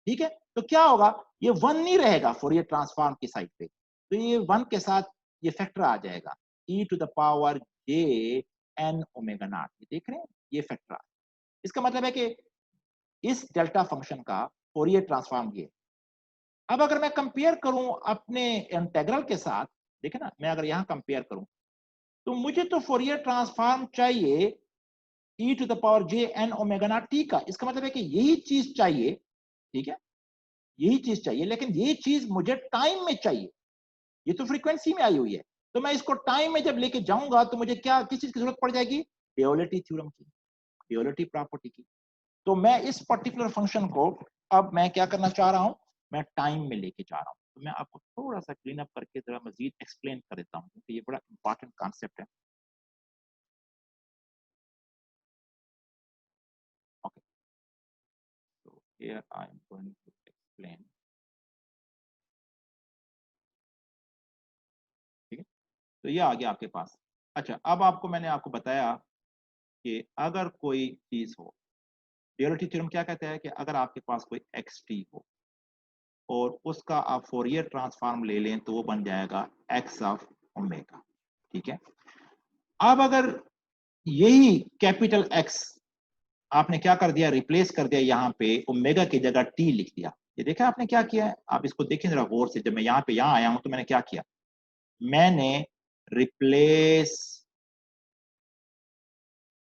ठीक है, तो क्या होगा, ये 1 नहीं रहेगा फोरियर ट्रांसफॉर्म की साइड पे, तो ये 1 के साथ ये फैक्टर आ जाएगा, e to the power j n omega naught. ये देख रहे हैं, ये फैक्टर आ, इसका मतलब है कि इस डेल्टा फंक्शन का फोरियर ट्रांसफॉर्म ये। अब अगर मैं कंपेयर करूं अपने इंटीग्रल के साथ, देखे ना, मैं अगर यहां कंपेयर करूं, तो मुझे तो फोरियर ट्रांसफॉर्म चाहिए e to the power j n omega naught t का। इसका मतलब है कि यही चीज चाहिए, ठीक है, यही चीज चाहिए, लेकिन ये चीज मुझे टाइम में चाहिए, ये तो फ्रीक्वेंसी में आई हुई है, तो मैं इसको टाइम में जब लेके जाऊंगा तो मुझे क्या, किस चीज की जरूरत पड़ जाएगी, ड्यूअलिटी थ्योरम की, ड्यूअलिटी प्रॉपर्टी की। तो मैं इस पर्टिकुलर फंक्शन को अब मैं क्या करना चाह रहा हूं, मैं टाइम में लेके जा रहा हूं। तो मैं आपको थोड़ा सा क्लीन अप करके जरा मजीद एक्सप्लेन कर देता हूं, क्योंकि ये बड़ा इंपॉर्टेंट कॉन्सेप्ट है। Okay, so here I am going to explain। ठीक है, तो ये आ गया आपके पास। अच्छा, अब आपको मैंने आपको बताया कि अगर कोई चीज हो, ड्यूअलिटी थ्योरम क्या कहता है कि अगर आपके पास कोई एक्स टी हो और उसका आप फोरियर ट्रांसफॉर्म ले लें, तो वो बन जाएगा एक्स ऑफ ओमेगा। ठीक है, अब अगर यही कैपिटल एक्स आपने क्या कर दिया, रिप्लेस कर दिया, यहाँ पे ओमेगा की जगह टी लिख दिया। ये देखा आपने क्या किया है, आप इसको देखें जरा गौर से। जब मैं यहाँ पे यहाँ आया हूं तो मैंने क्या किया, मैंने रिप्लेस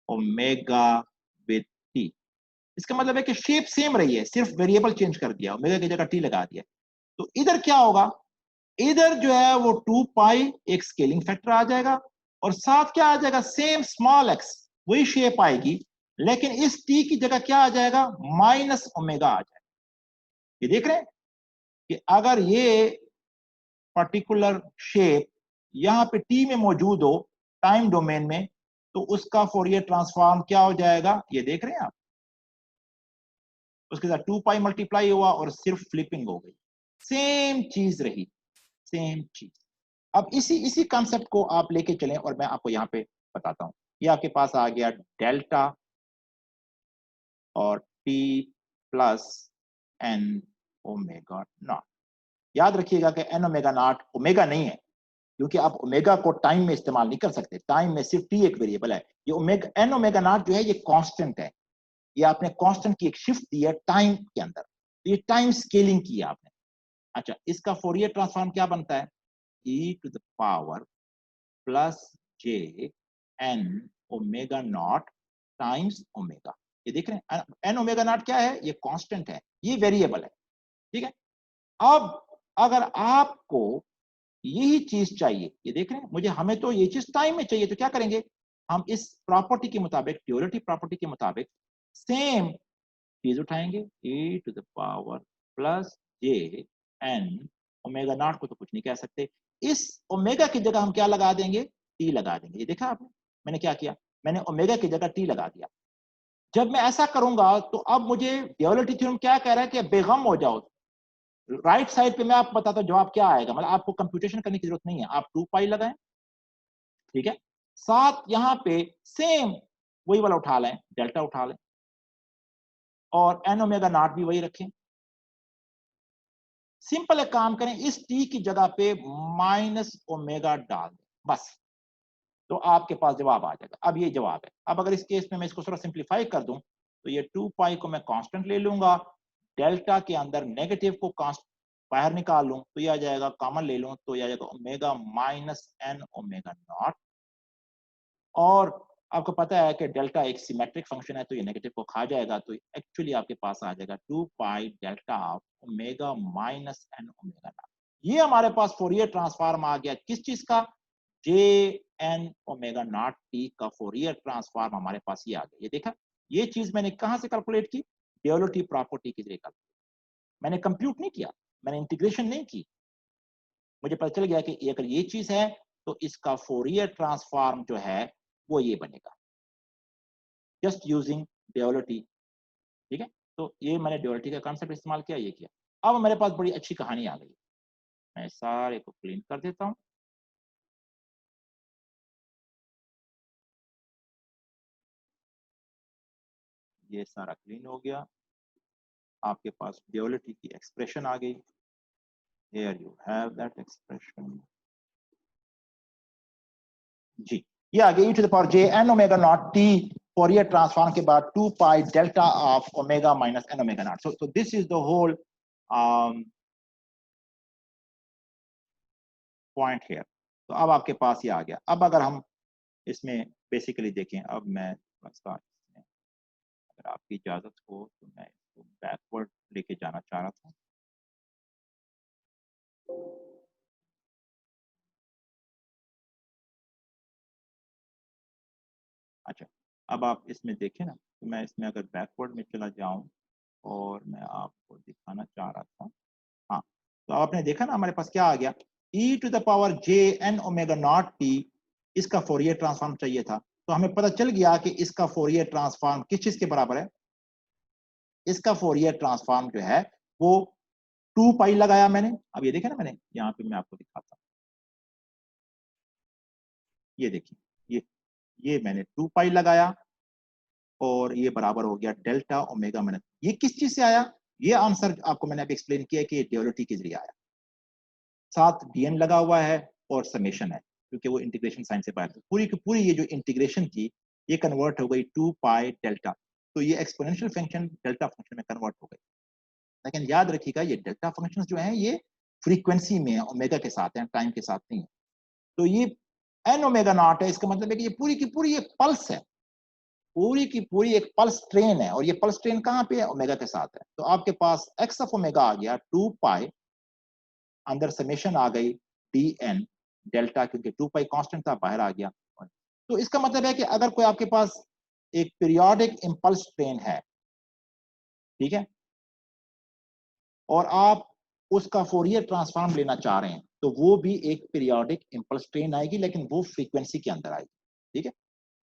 ओमेगा विद टी। इसका मतलब है कि शेप सेम रही है, सिर्फ वेरिएबल चेंज कर दिया, ओमेगा की जगह टी लगा दिया। तो इधर क्या होगा, इधर जो है वो 2 पाई एक स्केलिंग फैक्टर आ जाएगा, और साथ क्या आ जाएगा, सेम स्मॉल एक्स, वही शेप आएगी, लेकिन इस टी की जगह क्या आ जाएगा, माइनस ओमेगा आ जाएगा। ये देख रहे हैं कि अगर ये पर्टिकुलर शेप यहां पे टी में मौजूद हो टाइम डोमेन में, तो उसका फोरियर ट्रांसफॉर्म क्या हो जाएगा, ये देख रहे हैं आप, उसके साथ 2 पाई मल्टीप्लाई हुआ और सिर्फ फ्लिपिंग हो गई, सेम चीज रही, सेम चीज। अब इसी इसी कॉन्सेप्ट को आप लेके चलें और मैं आपको यहाँ पे बताता हूँ। ये आपके पास आ गया डेल्टा और t plus n omega naught. याद रखिएगा कि एन ओमेगा नॉट ओमेगा नहीं है, क्योंकि आप ओमेगा को टाइम में इस्तेमाल नहीं कर सकते, टाइम में सिर्फ टी एक वेरिएबल है। ये ओमेगा, एन ओमेगा नॉट जो है ये कांस्टेंट है, ये आपने कांस्टेंट की एक शिफ्ट दी है टाइम के अंदर, तो ये टाइम स्केलिंग की है आपने। अच्छा, इसका फोरियर ट्रांसफॉर्म क्या बनता है, e to the power plus j n omega naught times omega. ये देख रहे हैं एन ओमेगा नॉट क्या है, ये कांस्टेंट है, ये वेरिएबल है, ठीक है। अब अगर आपको यही चीज चाहिए, ये देख रहे हैं, मुझे हमें तो ये चीज टाइम में चाहिए, तो क्या करेंगे हम, इस प्रॉपर्टी के मुताबिक, ड्यूअलिटी प्रॉपर्टी के मुताबिक सेम चीज उठाएंगे, e to the power plus j n omega naught को तो कुछ नहीं कह सकते, इस ओमेगा की जगह हम क्या लगा देंगे, टी लगा देंगे। ये देखा आपने, मैंने क्या किया, मैंने ओमेगा की जगह टी लगा दिया। जब मैं ऐसा करूंगा तो अब मुझे ड्यूअलिटी थ्योरम क्या कह रहा है कि बेगम हो जाओ, राइट साइड पे मैं आपको बताता हूं जवाब क्या आएगा, मतलब आपको कंप्यूटेशन करने की जरूरत नहीं है, आप 2 पाई लगाएं, ठीक है, साथ यहां पे सेम वही वाला उठा लें, डेल्टा उठा लें, और एन ओमेगा नॉट भी वही रखें। सिंपल एक काम करें, इस टी की जगह पे माइनस ओमेगा डाल दें, बस, तो आपके पास जवाब आ जाएगा। अब ये जवाब है। अब अगर इस केस में मैं इसको थोड़ा सिंप्लीफाई कर दूं, तो ये 2 पाई को मैं कांस्टेंट ले लूंगा, डेल्टा के अंदर नेगेटिव को कांस्ट बाहर निकाल लूं तो ये आ जाएगा, कॉमन ले लूं तो ये आ जाएगा omega minus n omega naught. और आपको पता है कि डेल्टा एक सिमेट्रिक फंक्शन है, तो ये नेगेटिव को खा जाएगा, तो एक्चुअली आपके पास आ जाएगा 2 pi delta of omega minus n omega naught. ये हमारे पास फोरियर ट्रांसफॉर्म आ गया, किस चीज का, j n omega naught t का फोरियर ट्रांसफॉर्म हमारे पास ये आ गया। ये देखा, ये चीज मैंने कहां से कैलकुलेट की, ड्यूअलिटी प्रॉपर्टी के जरिए, मैंने कंप्यूट नहीं किया, मैंने इंटीग्रेशन नहीं की, मुझे पता चल गया कि अगर ये चीज है तो इसका फोरियर ट्रांसफॉर्म जो है वो ये बनेगा, जस्ट यूजिंग ड्यूअलिटी, ठीक है। तो ये मैंने ड्यूअलिटी का कॉन्सेप्ट इस्तेमाल किया, ये किया। अब मेरे पास बड़ी अच्छी कहानी आ गई, मैं सारे को क्लीन कर देता हूं। ये सारा क्लीन हो गया, आपके पास ड्यूअलिटी की एक्सप्रेशन आ गई, here you have that expression, जी, ये आ गया e to the power j n omega naught t Fourier transform के बाद 2 pi delta of omega minus n omega naught. So this is the whole point here. तो अब आपके पास ये आ गया। अब अगर हम इसमें बेसिकली देखें, अब मैं अगर आपकी इजाजत हो तो मैं इसको बैकवर्ड लेके जाना चाह रहा था। अच्छा, अब आप इसमें देखें ना, तो मैं इसमें अगर बैकवर्ड में चला जाऊं और मैं आपको दिखाना चाह रहा था, हाँ, तो आपने देखा ना हमारे पास क्या आ गया, e to the power j n omega naught t, इसका फोरियर ट्रांसफॉर्म चाहिए था, तो हमें पता चल गया कि इसका फोरियर ट्रांसफॉर्म किस चीज के बराबर है, इसका फोरियर ट्रांसफॉर्म जो है वो 2 पाई लगाया मैंने। अब ये देखे ना, मैंने यहाँ पे मैं आपको दिखाता हूँ, ये देखिए, ये मैंने 2 पाई लगाया और ये बराबर हो गया डेल्टा ओमेगा माइनस, ये किस चीज से आया, ये आंसर आपको मैंने अभी एक्सप्लेन किया कि ये ड्यूअलिटी के जरिए आया, साथ डीएन लगा हुआ है और समेशन है, क्योंकि वो इंटीग्रेशन साइन से बाहर थी। पूरी की पूरी ये जो इंटीग्रेशन थी ये कन्वर्ट हो गई 2 पाई डेल्टा, तो ये एक्सपोनेंशियल फंक्शन डेल्टा फंक्शन में कन्वर्ट हो गई। लेकिन याद रखिएगा ये डेल्टा फंक्शंस जो हैं ये फ्रीक्वेंसी में है, ओमेगा के साथ हैं, टाइम के साथ नहीं है। तो ये एन ओमेगा नॉट है, इसका मतलब है कि ये पूरी की पूरी एक पल्स है, पूरी की पूरी एक पल्स ट्रेन है, और ये पल्स ट्रेन कहाँ पे है, ओमेगा के साथ है। तो आपके पास एक्स ऑफ ओमेगा आ गया 2 पाई, अंदर समेशन आ गई डी एन डेल्टा, क्योंकि 2 पाई कांस्टेंट था, बाहर आ गया। तो इसका मतलब है कि अगर कोई आपके पास एक पीरियोडिक इंपल्स ट्रेन है, ठीक है, और आप उसका फोरियर ट्रांसफॉर्म लेना चाह रहे हैं, तो वो भी एक पीरियोडिक इंपल्स ट्रेन आएगी, लेकिन वो फ्रीक्वेंसी के अंदर आएगी, ठीक है।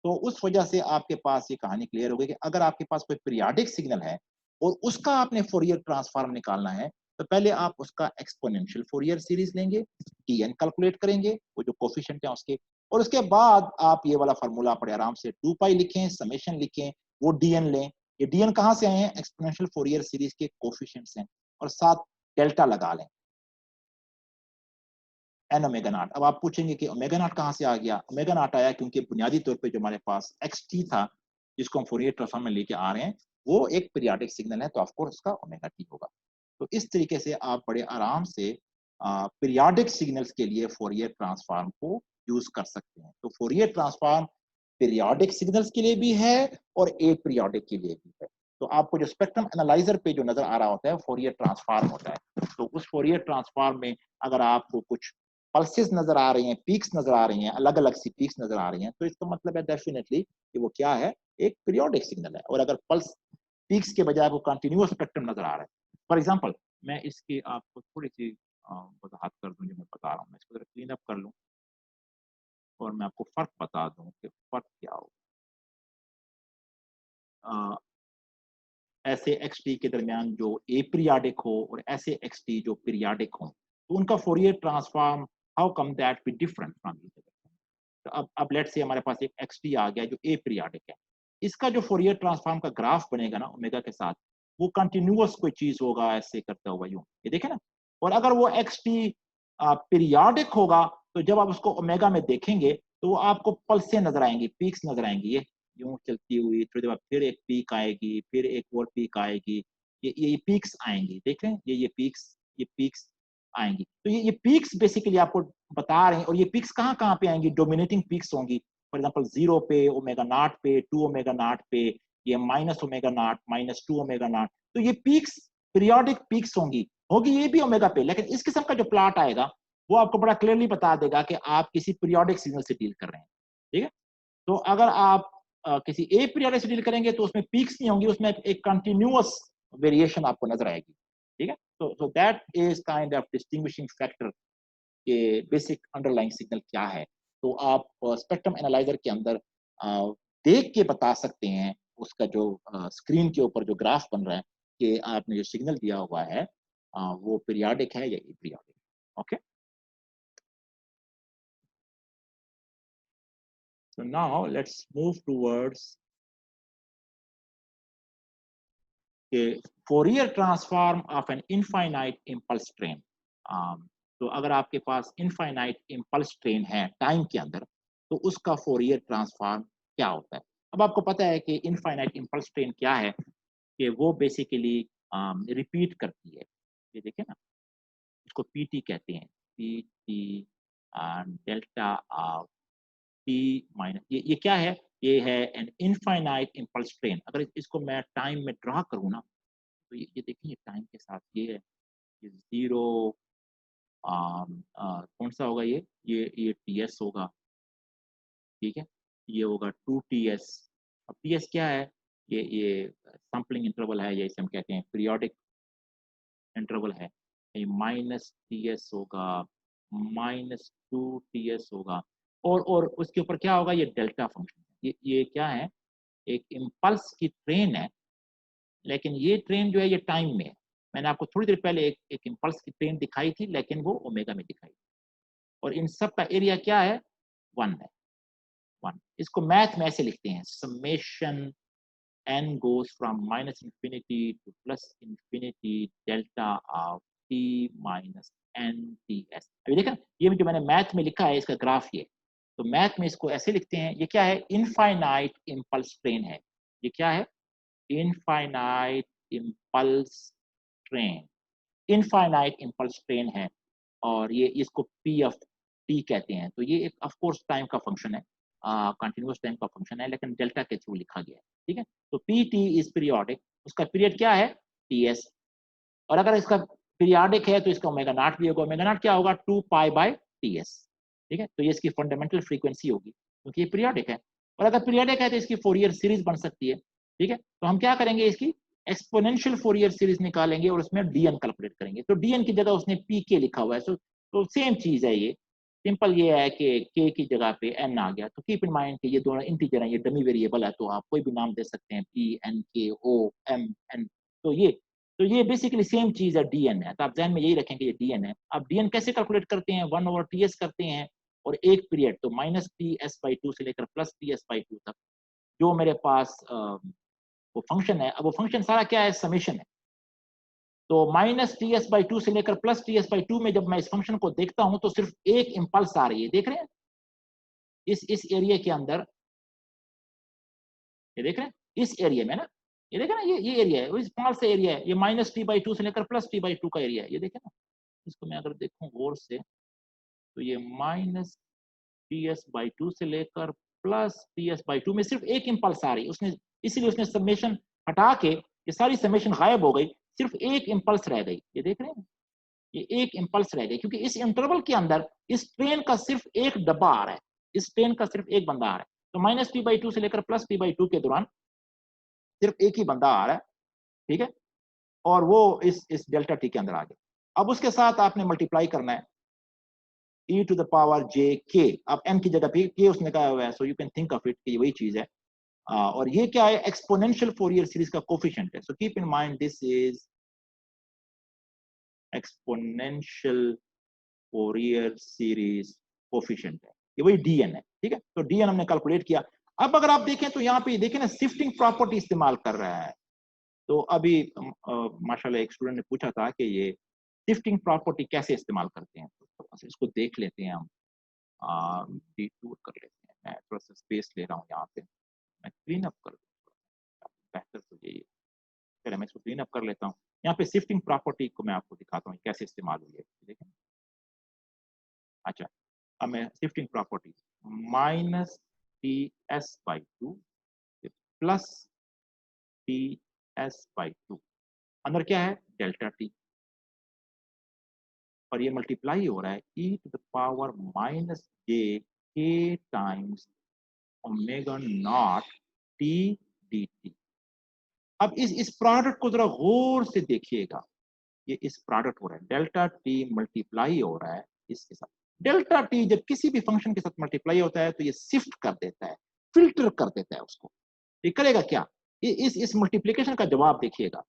तो उस वजह से आपके पास ये कहानी क्लियर हो गई कि अगर आपके पास कोई पीरियोडिक सिग्नल है और उसका आपने फोरियर ट्रांसफॉर्म निकालना है, तो पहले आप उसका एक्सपोनेंशियल फोरियर सीरीज लेंगे, टीएन कैलकुलेट करेंगे, वो जो कोफिशिएंट है उसके, और उसके बाद आप ये वाला फार्मूला पढ़े आराम से 2 पाई लिखें, समेशन लिखें, वो डीएन लें। ये डीएन कहां से आए हैं, एक्सपोनेंशियल फोरियर सीरीज के कोफिशिएंट्स हैं, और साथ डेल्टा लगा लें, एन ओमेगा नॉट। अब आप पूछेंगे कि ओमेगा नॉट कहां से आ गया, ओमेगा नॉट आया क्योंकि बुनियादी तौर पे जो हमारे पास एक्स टी था, जिसको हम फोरियर ट्रांसफॉर्म में लेके आ रहे हैं, वो एक पीरियोडिक सिग्नल है, तो ऑफ कोर्स उसका ओमेगा टी होगा। तो इस तरीके से आप बड़े आराम से पीरियोडिक सिग्नल्स के लिए फोरियर ट्रांसफॉर्म को यूज कर सकते हैं। तो फोरियर ट्रांसफॉर्म पीरियोडिक सिग्नल्स के लिए भी है और ए पीरियोडिक के लिए भी है। तो आपको जो स्पेक्ट्रम एनालाइजर पे जो नजर आ रहा होता है फोरियर ट्रांसफॉर्म होता है। तो उस फोरियर ट्रांसफॉर्म में अगर आपको कुछ पल्सेस नजर आ रही हैं, पीक्स नजर आ रही हैं, अलग अलग सी पीक्स नजर आ रही हैं, तो इसका मतलब है डेफिनेटली कि वो क्या है, एक पीरियोडिक सिग्नल है। और अगर पल्स पीक्स के बजाय वो कंटिन्यूअस स्पेक्ट्रम नजर आ रहा है, फॉर एग्जाम्पल मैं इसकी आपको थोड़ी सी वजाहत कर दूं जो मैं बता रहा हूँ, मैं इसको क्लीन अप कर लूँ और मैं आपको फर्क बता दूं कि फर्क क्या हो। ऐसे एक्स टी के दरमियान जो ए पीरियाडिक हो और ऐसे एक्स टी जो पीरियाडिक हो, तो उनका Fourier transform how come that be different from each other. तो अब लेट्स से हमारे पास एक एक्स टी आ गया जो ए पीरियाडिक है, इसका जो फोरियर ट्रांसफॉर्म का ग्राफ बनेगा ना ओमेगा के साथ, वो कंटिन्यूअस कोई चीज होगा ऐसे करता हुआ यूं, ये देखे ना। और अगर वो एक्स टी पीरियाडिक होगा, तो जब आप उसको ओमेगा में देखेंगे तो वो आपको पल्से नजर आएंगी, पीक्स नजर आएंगी, ये यूं चलती हुई, थोड़ी देर बाद फिर एक पीक आएगी, फिर एक और पीक आएगी, ये पीक्स आएंगी, देख रहे हैं, ये पीक्स आएंगी। तो ये पीक्स बेसिकली आपको बता रहे हैं। और ये पीक्स कहाँ कहाँ पे आएंगी, डोमिनेटिंग पीक्स होंगी, फॉर एग्जांपल 0 पे, ओमेगा नॉट पे, 2 ओमेगा नॉट पे, ये minus omega naught, -2 omega naught. तो ये पीक्स पीरियोडिक पीक्स होंगी होगी ये भी ओमेगा पे। लेकिन इस किस्म का जो प्लॉट आएगा वो आपको बड़ा क्लियरली बता देगा कि आप किसी पीरियोडिक सिग्नल से डील कर रहे हैं, ठीक है। तो अगर आप किसी ए पीरियोडिक से डील करेंगे तो उसमें पीक्स नहीं होंगी, उसमें एक कंटिन्यूअस वेरिएशन आपको नजर आएगी, ठीक है। तो that is kind of distinguishing factor के बेसिक अंडरलाइंग सिग्नल क्या है। तो आप स्पेक्ट्रम एनालाइजर के अंदर देख के बता सकते हैं उसका जो स्क्रीन के ऊपर जो ग्राफ बन रहा है कि आपने जो सिग्नल दिया हुआ है वो पीरियोडिक है या aperiodic. Okay, so now let's move towards a Fourier transform of an infinite impulse train. तो अगर आपके पास इनफाइनाइट इम्पल्स ट्रेन है टाइम के अंदर, तो उसका फोरियर ट्रांसफॉर्म क्या होता है। अब आपको पता है कि इनफाइनाइट इम्पल्स ट्रेन क्या है, कि वो बेसिकली रिपीट करती है। ये देखिए ना, इसको पीटी कहते हैं, PT delta of t minus, ये क्या है, ये है एन इनफाइनाइट इम्पल्स ट्रेन। अगर इसको मैं टाइम में ड्रा करूँ ना, तो ये देखिए टाइम के साथ ये है, ये जीरो, कौन सा होगा, ये टी एस होगा, ठीक है। ये होगा 2 ts। अब ts क्या है, ये सैम्पलिंग इंटरवल है, या इसे हम कहते हैं पीरियोडिक इंटरवल है। ये -ts होगा, -2ts होगा, और उसके ऊपर क्या होगा, ये डेल्टा फंक्शन। ये क्या है, एक इम्पल्स की ट्रेन है, लेकिन ये ट्रेन जो है ये टाइम में है। मैंने आपको थोड़ी देर पहले एक इम्पल्स की ट्रेन दिखाई थी, लेकिन वो ओमेगा में दिखाई। और इन सब का एरिया क्या है, 1 है, 1। इसको मैथ में ऐसे लिखते हैं, summation n goes from -infinity to +infinity delta of t minus nts। अभी देखा, ये जो मैंने मैथ में लिखा है इसका ग्राफ ये, तो मैथ में इसको ऐसे लिखते हैं, ये क्या है, इनफाइनाइट इम्पल्स ट्रेन है। ये क्या है, infinite impulse train, infinite impulse train है। और ये इसको पी ऑफ टी कहते हैं। तो ये एक ऑफ कोर्स टाइम का फंक्शन है, कंटिन्यूअस टाइम का फंक्शन है, लेकिन डेल्टा के थ्रू लिखा गया है, ठीक है। तो पी टी इज पीरियोडिक, उसका पीरियड क्या है, टी एस। और अगर इसका पीरियोडिक है तो इसका ओमेगा नॉट भी होगा। ओमेगा नॉट क्या होगा, 2 पाई/ts, ठीक है। तो ये इसकी फंडामेंटल फ्रीक्वेंसी होगी, क्योंकि ये पीरियोडिक है। और अगर पीरियोडिक है तो इसकी फोरियर सीरीज बन सकती है, ठीक है। तो हम क्या करेंगे, इसकी एक्सपोनेंशियल फोरियर सीरीज निकालेंगे और उसमें डीएन कैलकुलेट करेंगे। तो डीएन की जगह उसने पी के लिखा हुआ है, तो सेम चीज है। ये सिंपल ये है कि के की जगह पे एन आ गया। तो कीप इन माइंड कि ये दोनों इंटीजर हैं, ये डमी वेरिएबल है, तो आप कोई भी नाम दे सकते हैं, पी एन के ओ एम एन। तो ये बेसिकली सेम चीज है, डीएन है। तो आप ध्यान में यही रखेंगे, ये डीएन है। अब डीएन कैसे कैलकुलेट करते हैं, 1/ts करते हैं, और एक पीरियड तो -ts/2 से लेकर +ts/2 तक जो मेरे पास वो फंक्शन है। अब वो फंक्शन सारा क्या है, समेशन है। तो -ts/2 से लेकर +ts/2 में जब मैं इस फंक्शन को देखता हूं तो सिर्फ एक इंपल्स आ रही है, देख रहे हैं, इस एरिया के अंदर, ये देख रहे हैं, इस एरिया में ना, ये देखे ना, ये एरिया है, वो स्मॉल से एरिया है, ये -t/2 से लेकर +t/2 का एरिया है, ये देखे ना। इसको मैं अगर देखूं गौर से, तो ये -ts/2 से लेकर प्लस PS/2 में सिर्फ एक इम्पल्स आ रही है, उसने इसीलिए उसने समेशन हटा के ये सारी समेशन गायब हो गई, सिर्फ एक इम्पल्स रह गई। ये देख रहे हैं, ये एक इम्पल्स रह गई, क्योंकि इस इंटरवल के अंदर इस ट्रेन का सिर्फ एक डब्बा आ रहा है, इस ट्रेन का सिर्फ एक बंदा आ रहा है। तो -P/2 से लेकर +P/2 के दौरान सिर्फ एक ही बंदा आ रहा है, ठीक है, और वो इस डेल्टा टी के अंदर आ गया। अब उसके साथ आपने मल्टीप्लाई करना है e⁻j k। अब n की जगह पे k उसने कहा हुआ है, so you can think of it कि वही चीज है। और ये क्या है, एक्सपोनेंशियल फोरियर सीरीज का कोफिशिएंट है। So keep in mind this is exponential Fourier series coefficient है, ये वही dn है, ठीक है। तो dn हमने कैलकुलेट किया। अब अगर आप देखें तो यहाँ पे देखें ना, शिफ्टिंग प्रॉपर्टी इस्तेमाल कर रहा है। तो अभी माशाल्लाह एक स्टूडेंट ने पूछा था कि ये शिफ्टिंग प्रॉपर्टी कैसे इस्तेमाल करते हैं, तो इसको देख लेते हैं हम। डिटूर कर लेते हैं, मैं थोड़ा सा स्पेस ले रहा हूँ यहाँ पे, मैं क्लीन अप कर दूँ, बेहतर तो यही है। चलिए मैं इसको क्लीन अप कर लेता हूँ। यहाँ पे शिफ्टिंग प्रॉपर्टी को मैं आपको दिखाता हूँ कैसे इस्तेमाल हुई है, देखें। अच्छा, अब मैं शिफ्टिंग प्रॉपर्टी -TS/2 +TS/2 अंदर क्या है, डेल्टा टी, और ये मल्टीप्लाई हो रहा है e⁻j k times omega naught T dt। अब इस प्रोडक्ट को जरा गौर से देखिएगा, ये इस प्रोडक्ट हो रहा है, डेल्टा टी मल्टीप्लाई हो रहा है इसके साथ। डेल्टा टी जब किसी भी फंक्शन के साथ मल्टीप्लाई होता है तो ये शिफ्ट कर देता है, फिल्टर कर देता है उसको। ये करेगा क्या, इस मल्टीप्लिकेशन का जवाब देखिएगा।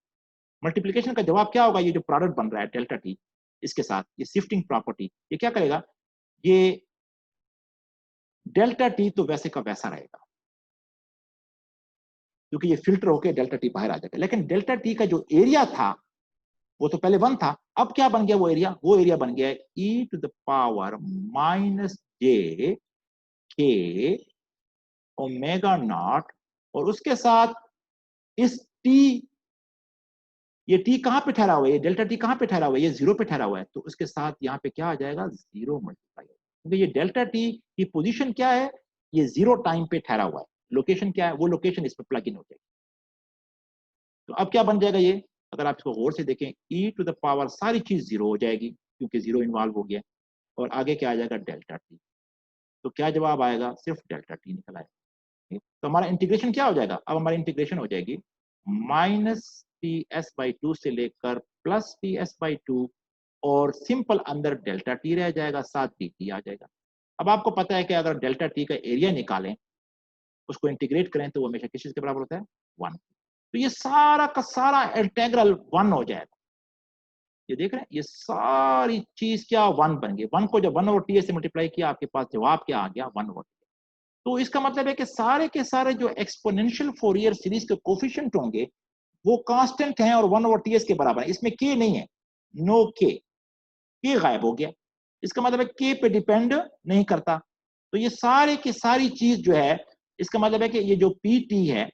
मल्टीप्लिकेशन का जवाब क्या होगा, ये जो प्रोडक्ट बन रहा है डेल्टा टी इसके साथ, ये शिफ्टिंग प्रॉपर्टी, ये क्या करेगा, ये डेल्टा टी तो वैसे का वैसा रहेगा, क्योंकि ये फिल्टर होकर डेल्टा टी बाहर आ जाएगा। लेकिन डेल्टा टी का जो एरिया था वो तो पहले 1 था, अब क्या बन गया, वो एरिया बन गया e⁻j k ओमेगा नॉट, और उसके साथ इस टी, ये टी कहां पे ठहरा हुआ है, ये डेल्टा टी कहां पे ठहरा हुआ है, ये 0 पे ठहरा हुआ है, तो उसके साथ यहाँ पे क्या आ जाएगा, 0 मल्टीप्लाई, क्योंकि ये डेल्टा टी की पोजीशन क्या है, ये 0 टाइम पे ठहरा हुआ है। लोकेशन क्या है, वो लोकेशन इस पर प्लग इन हो जाएगी। तो अब क्या बन जाएगा ये, अगर आप इसको गौर से देखें, e⁻, सारी चीज 0 हो जाएगी क्योंकि 0 इन्वॉल्व हो गया, और आगे क्या आ जाएगा, डेल्टा टी। तो क्या जवाब आएगा, सिर्फ डेल्टा टी निकल आएगा। तो हमारा इंटीग्रेशन क्या हो जाएगा, अब हमारी इंटीग्रेशन हो जाएगी -TS/2 से लेकर +TS/2, और सिंपल अंदर डेल्टा टी रह जाएगा, साथ dt आ जाएगा। अब आपको पता है कि अगर डेल्टा टी का एरिया निकालें, उसको इंटीग्रेट करें, तो वो हमेशा किस चीज के बराबर होता है, 1। तो ये सारा का सारा इंटीग्रल 1 हो जाएगा। ये देख रहे हैं, ये सारी चीज क्या 1 बन गई। 1 को जब 1/TS से मल्टीप्लाई किया, आपके पास जवाब क्या आ गया, 1/TS। तो इसका मतलब है कि सारे के सारे जो एक्सपोनेंशियल फोरियर सीरीज के कोफिशिएंट होंगे वो कांस्टेंट हैं और 1/TS के बराबर है। इसमें के नहीं है, नो के गायब हो गया। इसका मतलब है के पे डिपेंड नहीं करता। तो ये सारे की सारी चीज जो है, इसका मतलब है कि ये जो पी टी है,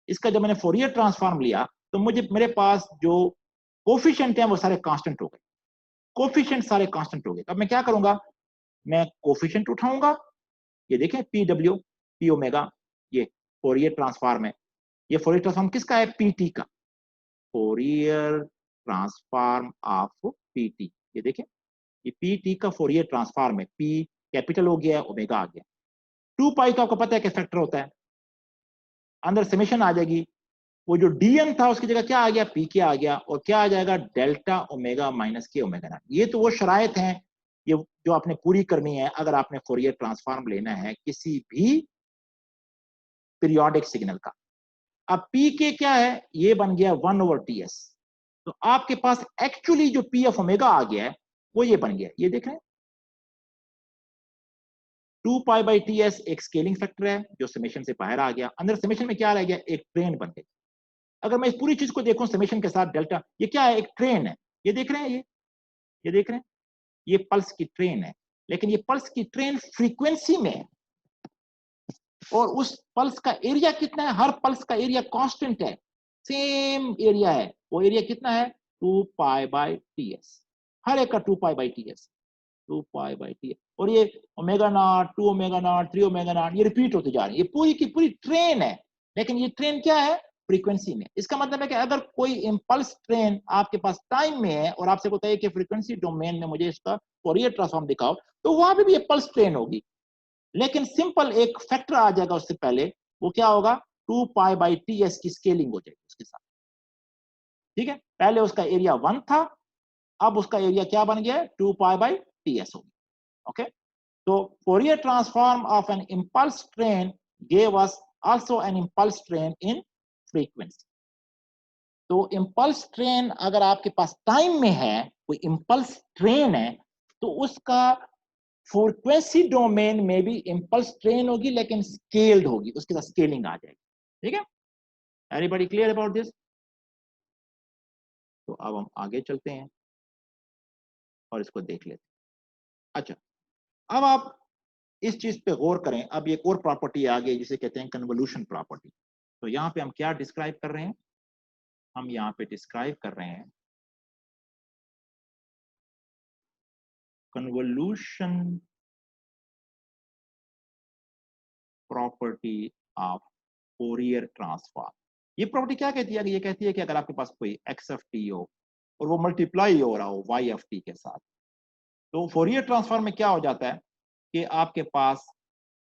इसका जब मैंने फोरियर ट्रांसफॉर्म लिया तो मेरे पास जो कोफिशिएंट है वो सारे कांस्टेंट हो गए, कोफिशिएंट सारे कांस्टेंट हो गए। अब मैं क्या करूंगा, मैं कोफिशिएंट उठाऊंगा, ये देखें पी डब्ल्यू, पी ओमेगा, ये फोरियर ट्रांसफॉर्म है। ये फोरियर ट्रांसफॉर्म किसका है, पीटी का, फोरियर ट्रांसफॉर्म ऑफ पीटी। ये देखें, ये पीटी का फोरियर ट्रांसफॉर्म है, पी कैपिटल हो गया, ओमेगा आ गया। 2 पाई तो आपको पता है कि फैक्टर होता है, अंदर समेशन आ जाएगी, वो जो डीएन था उसकी जगह क्या आ गया, पी के आ गया, और क्या आ जाएगा, डेल्टा ओमेगा माइनस के ओमेगा नॉट। ये तो वो शराइत हैं ये जो आपने पूरी करनी है अगर आपने फोरियर ट्रांसफॉर्म लेना है किसी भी पीरियोडिक सिग्नल का। अब पी के क्या है, ये बन गया 1/TS। तो आपके पास एक्चुअली जो पी ऑफ ओमेगा आ गया है वो ये बन गया, ये देख रहे हैं, 2π/TS एक स्केलिंग फैक्टर है जो समेशन से बाहर आ गया, अंदर समेशन में क्या रह गया, एक ट्रेन बन गई। अगर मैं इस पूरी चीज को देखूं समेशन के साथ डेल्टा, ये क्या है, एक ट्रेन है, ये देख रहे हैं, ये देख रहे हैं, ये पल्स की ट्रेन है, लेकिन ये पल्स की ट्रेन फ्रीक्वेंसी में है, और उस पल्स का एरिया कितना है, हर पल्स का एरिया कांस्टेंट है, सेम एरिया है। वो एरिया कितना है, 2π/TS, हर एक का 2π/TS। 2 पाई बाई टी, और ये omega naught, 2 omega naught, 3 omega naught, ये रिपीट होती जा रही है। ये पूरी की पूरी ट्रेन है, लेकिन ये ट्रेन क्या है? फ्रीक्वेंसी में। इसका मतलब है कि अगर कोई इम्पल्स ट्रेन आपके पास टाइम में है और आपसे बताइए कि फ्रीक्वेंसी डोमेन में मुझे इसका फोरियर ट्रांसफॉर्म दिखाओ, तो वहां पे भी ये पल्स ट्रेन होगी, लेकिन सिंपल एक फैक्टर आ जाएगा उससे पहले, वो क्या होगा? 2 पाई बाई टी एस की स्केलिंग हो जाएगी उसके साथ। ठीक है, पहले उसका एरिया 1 था, अब उसका एरिया क्या बन गया? 2 पाई बाई टी एस हो गया। ओके, तो Fourier transform of an impulse train gave us also an impulse train in frequency। तो इम्पल्स ट्रेन अगर आपके पास टाइम में है, कोई इम्पल्स ट्रेन है, तो उसका फ्रीक्वेंसी डोमेन में भी इम्पल्स ट्रेन होगी, लेकिन स्केल्ड होगी, उसके साथ स्केलिंग आ जाएगी। ठीक है, एवरीबॉडी क्लियर अबाउट दिस? तो अब हम आगे चलते हैं और इसको देख लेते हैं। अच्छा, अब आप इस चीज पे गौर करें। अब एक और प्रॉपर्टी आ गई जिसे कहते हैं कन्वोल्यूशन प्रॉपर्टी। तो यहाँ पे हम क्या डिस्क्राइब कर रहे हैं? हम यहाँ पे डिस्क्राइब कर रहे हैं convolution property of Fourier transform. ये प्रॉपर्टी क्या कहती है? ये कहती है कि अगर आपके पास कोई एक्स एफ टी हो और वो मल्टीप्लाई हो रहा हो वाई एफ टी के साथ, तो फोरियर ट्रांसफॉर्म में क्या हो जाता है कि आपके पास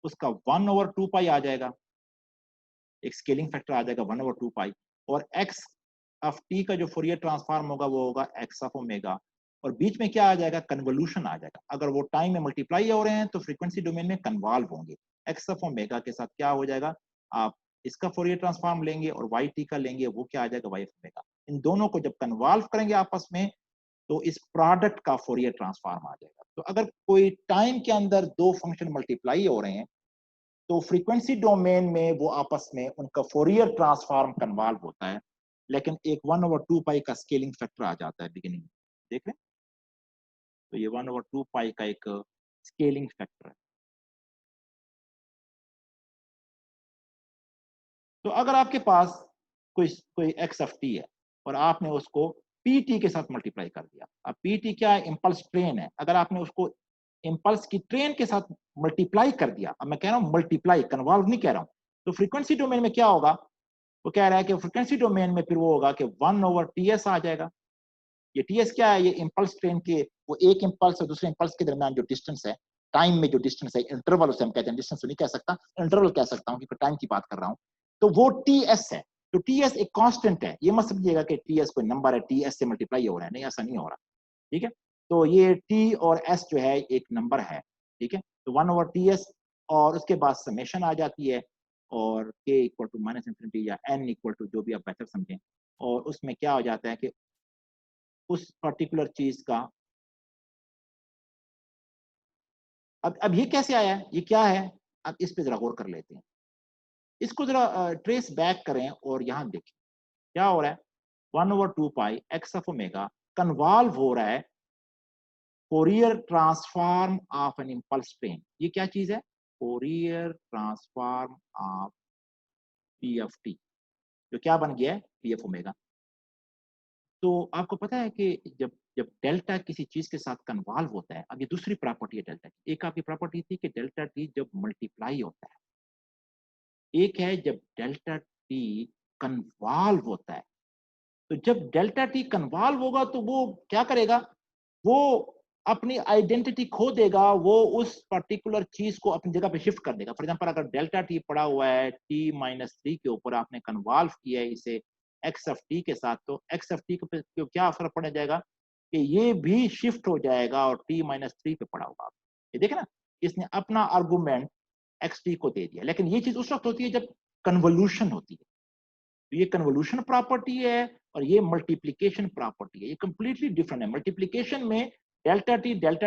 उसका 1/2 पाई आ जाएगा, एक स्केलिंग फैक्टर आ जाएगा 1/2 पाई, और एक्स ऑफ टी का जो फोरियर ट्रांसफॉर्म होगा वो होगा एक्स ऑफ ओमेगा, और बीच में क्या आ जाएगा? कन्वोल्यूशन आ जाएगा। अगर वो टाइम में मल्टीप्लाई हो रहे हैं तो फ्रीक्वेंसी डोमेन में कन्वॉल्व होंगे। एक्स ऑफ ओमेगा के साथ क्या हो जाएगा? आप इसका फोरियर ट्रांसफॉर्म लेंगे और वाई टी का लेंगे, वो क्या आ जाएगा? Y of omega. इन दोनों को जब कन्वॉल्व करेंगे आपस में, तो इस प्रोडक्ट का फोरियर ट्रांसफॉर्म आ जाएगा। तो अगर कोई टाइम के अंदर दो फंक्शन मल्टीप्लाई हो रहे हैं, तो फ्रीक्वेंसी डोमेन में वो आपस में उनका फोरियर ट्रांसफॉर्म कन्वॉल्व होता है, लेकिन एक 1/2 पाई का स्केलिंग फैक्टर आ जाता है बिगिनिंग में। देख रहे हैं? तो ये 1/2 पाई का एक स्केलिंग फैक्टर है। तो अगर आपके पास कोई कोई एक्स एफ टी है और आपने उसको पी टी के साथ मल्टीप्लाई कर दिया। अब पी टी क्या है? इम्पल्स ट्रेन है। अगर आपने उसको इम्पल्स की ट्रेन के साथ मल्टीप्लाई कर दिया, अब मैं कह रहा हूं मल्टीप्लाई, कन्वॉल्व नहीं कह रहा हूं, तो फ्रीक्वेंसी डोमेन में क्या होगा? वो कह रहा है कि फ्रीक्वेंसी डोमेन में फिर वो होगा कि 1/ts आ जाएगा। ये टीएस क्या है? ये इम्पल्स ट्रेन के, वो एक इम्पल्स और दूसरे इम्पल्स के दरमियान जो डिस्टेंस है, टाइम में जो डिस्टेंस है, इंटरवल उसे हम कहते हैं, डिस्टेंस तो नहीं कह सकता, इंटरवल कह सकता हूँ क्योंकि टाइम की बात कर रहा हूँ। तो वो टीएस है। तो टीएस एक कांस्टेंट है। ये मत समझिएगा कि टीएस कोई नंबर है, टीएस से मल्टीप्लाई हो रहा है, नहीं, ऐसा नहीं हो रहा। ठीक है, तो ये टी और एस जो है एक नंबर है। ठीक है, तो 1/ts, और उसके बाद समेशन आ जाती है, और k equal to minus infinity या n इक्वल टू जो भी आप बेहतर समझें, और उसमें क्या हो जाता है कि उस पर्टिकुलर चीज का, अब ये कैसे आया है, ये क्या है? अब इस पे जरा गौर कर लेते हैं। इसको जरा ट्रेस बैक करें और यहां देखें क्या हो रहा है। 1/2 पाई एक्स ऑफ ओमेगा कन्वॉल्व हो रहा है Fourier transform of an impulse train. ये क्या चीज है? Fourier transform of P F T, जो क्या बन गया है? P F omega. तो आपको पता है कि जब जब डेल्टा किसी चीज के साथ कन्वॉल्व होता है, अब ये दूसरी प्रॉपर्टी है डेल्टा की। एक आपकी प्रॉपर्टी थी कि डेल्टा टी जब मल्टीप्लाई होता है, एक है जब डेल्टा टी कन्वॉल्व होता है। तो जब डेल्टा टी कन्वॉल्व होगा तो वो क्या करेगा? वो अपनी आइडेंटिटी खो देगा, वो उस पर्टिकुलर चीज को अपनी जगह पे शिफ्ट कर देगा। फॉर एग्जांपल, अगर डेल्टा टी पड़ा हुआ है t-3 के ऊपर, आपने कन्वॉल्व किया है इसे एक्स एफ टी के साथ, तो एक्स एफ टी पे क्या असर पड़ जाएगा कि ये भी शिफ्ट हो जाएगा और t-3 पे पड़ा होगा। ये देखे ना, इसने अपना आर्गुमेंट एक्स टी को दे दिया। लेकिन ये चीज उस वक्त होती है जब कन्वोल्यूशन होती है। तो ये कन्वोल्यूशन प्रॉपर्टी है और ये मल्टीप्लीकेशन प्रॉपर्टी है। ये कंप्लीटली डिफरेंट है। मल्टीप्लीकेशन में डेल्टा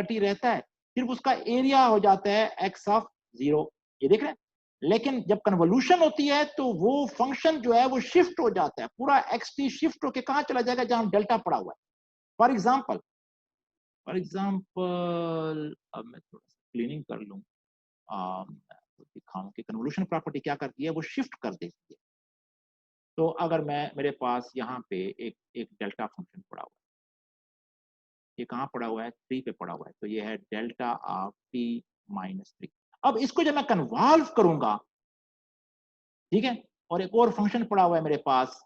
टी रहता है, सिर्फ उसका एरिया हो जाता है एक्स ऑफ 0। ये देख रहे हैं? लेकिन जब कन्वोल्यूशन होती है तो वो फंक्शन जो है वो शिफ्ट हो जाता है, पूरा एक्स टी शिफ्ट होकर कहां चला जाएगा? जहां डेल्टा पड़ा हुआ है। फॉर एग्जाम्पल अब मैं थोड़ा सा क्लीनिंग कर लूँ, मैं दिखाऊं कि कन्वोल्यूशन प्रॉपर्टी क्या करती है, वो शिफ्ट कर देती है। तो अगर मैं, मेरे पास यहाँ पे एक एक डेल्टा फंक्शन पड़ा हुआ है, ये कहाँ पड़ा हुआ है, 3 पे पड़ा हुआ है, तो ये है डेल्टा ऑफ t माइनस 3। अब इसको जब मैं कन्वॉल्व करूंगा, ठीक है, और एक और फंक्शन पड़ा हुआ है मेरे पास,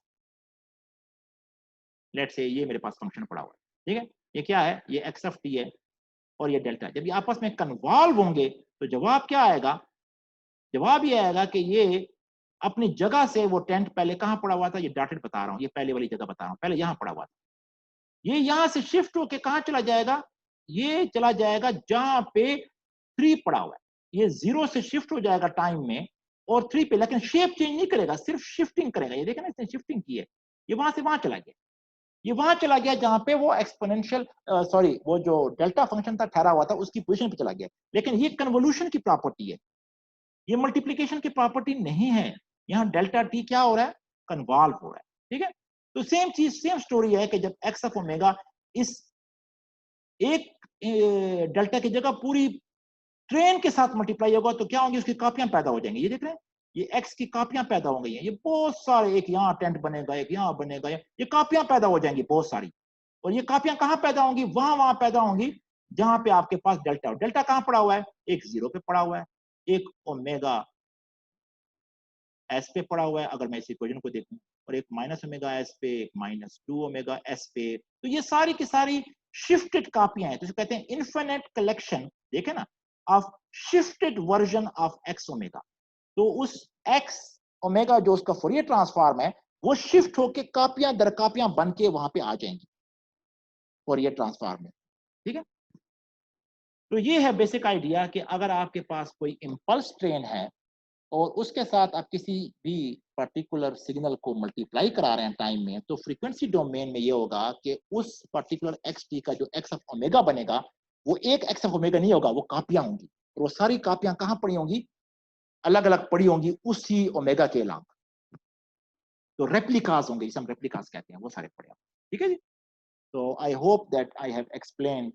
लेट्स से ये मेरे पास फंक्शन पड़ा हुआ है, ठीक है, ये क्या है, ये एक्स ऑफ टी है और ये डेल्टा। जब ये आपस में कन्वॉल्व होंगे तो जवाब क्या आएगा, जवाब ये आएगा कि ये अपनी जगह से वो टेंट पहले कहाँ पड़ा हुआ था, ये डॉटेड बता रहा हूँ, ये पहले वाली जगह बता रहा हूँ, पहले यहाँ पड़ा हुआ था, ये यहाँ से शिफ्ट होके कहाँ चला जाएगा, ये चला जाएगा जहां पे 3 पड़ा हुआ है, ये 0 से शिफ्ट हो जाएगा टाइम में और 3 पे, लेकिन शेप चेंज नहीं करेगा, सिर्फ शिफ्टिंग करेगा। ये देखें ना, इसने शिफ्टिंग की है, ये वहां से वहां चला गया, ये वहां चला गया जहां पे वो एक्सपोनेंशियल सॉरी वो जो डेल्टा फंक्शन था ठहरा हुआ था उसकी पोजीशन पे चला गया। लेकिन ये कन्वोल्यूशन की प्रॉपर्टी है, ये मल्टीप्लीकेशन की प्रॉपर्टी नहीं है। यहाँ डेल्टा टी क्या हो रहा है, कन्वॉल्व हो रहा है, ठीक है। तो सेम चीज, सेम स्टोरी है कि जब एक्स ऑफ ओमेगा इस एक डेल्टा की जगह पूरी ट्रेन के साथ मल्टीप्लाई होगा तो क्या होंगी, उसकी कॉपियां पैदा हो जाएंगी। ये देख रहे हैं, ये एक्स की कॉपियां पैदा हो गई हैं, ये बहुत सारे, एक यहाँ टेंट बनेगा, एक यहाँ बनेगा, ये कॉपियां पैदा हो जाएंगी बहुत सारी। और ये कॉपियां कहाँ पैदा होंगी, वहां वहां पैदा होंगी जहां पे आपके पास डेल्टा हो। डेल्टा कहाँ पड़ा हुआ है, एक 0 पे पड़ा हुआ है, एक ओमेगा एस पे पड़ा हुआ है अगर मैं इस इक्वेशन को देखूं, और एक माइनस ओमेगा एस पे, एक -2 ओमेगा एस पे। तो ये सारी की सारी शिफ्टेड कॉपियां हैं, तो कहते हैं इन्फिनिट कलेक्शन, देखे ना, of shifted version of x omega. तो उस एक्स ओमेगा जो उसका फोरियर ट्रांसफॉर्म है, वो शिफ्ट होके कॉपियां दर कॉपियां बन के वहां पे आ जाएंगी फोरियर ट्रांसफॉर्म में, ठीक है। तो ये है बेसिक आइडिया कि अगर आपके पास कोई इम्पल्स ट्रेन है और उसके साथ आप किसी भी पर्टिकुलर सिग्नल को मल्टीप्लाई करा रहे हैं टाइम में, तो फ्रीक्वेंसी डोमेन में ये होगा कि उस पर्टिकुलर एक्स टी का जो एक्स ऑफ ओमेगा बनेगा, वो एक एक्स ऑफ ओमेगा नहीं होगा, वो कॉपियां होंगी, और वो सारी कॉपियां कहाँ पड़ी होंगी, अलग अलग पड़ी होंगी उसी ओमेगा के अलावा। तो रेप्लिकास होंगे, जिसे हम रेप्लिकास कहते हैं, वो सारे पड़े होंगे, ठीक है जी। तो I hope that I have explained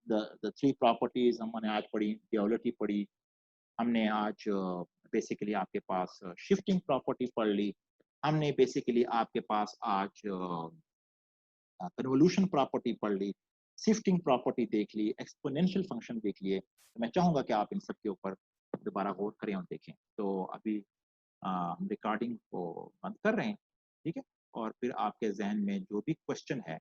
the three properties. हमने आज पढ़ी, ड्यूअलिटी पढ़ी, हमने आज बेसिकली आपके पास शिफ्टिंग प्रॉपर्टी पढ़ ली, हमने बेसिकली आपके पास आज कन्वोल्यूशन प्रॉपर्टी पढ़ ली, शिफ्टिंग प्रॉपर्टी देख ली, एक्सपोनेंशियल फंक्शन देख लिए। तो मैं चाहूंगा कि आप इन सब के ऊपर दोबारा गौर करें और देखें। तो अभी हम रिकॉर्डिंग को बंद कर रहे हैं, ठीक है, और फिर आपके जहन में जो भी क्वेश्चन है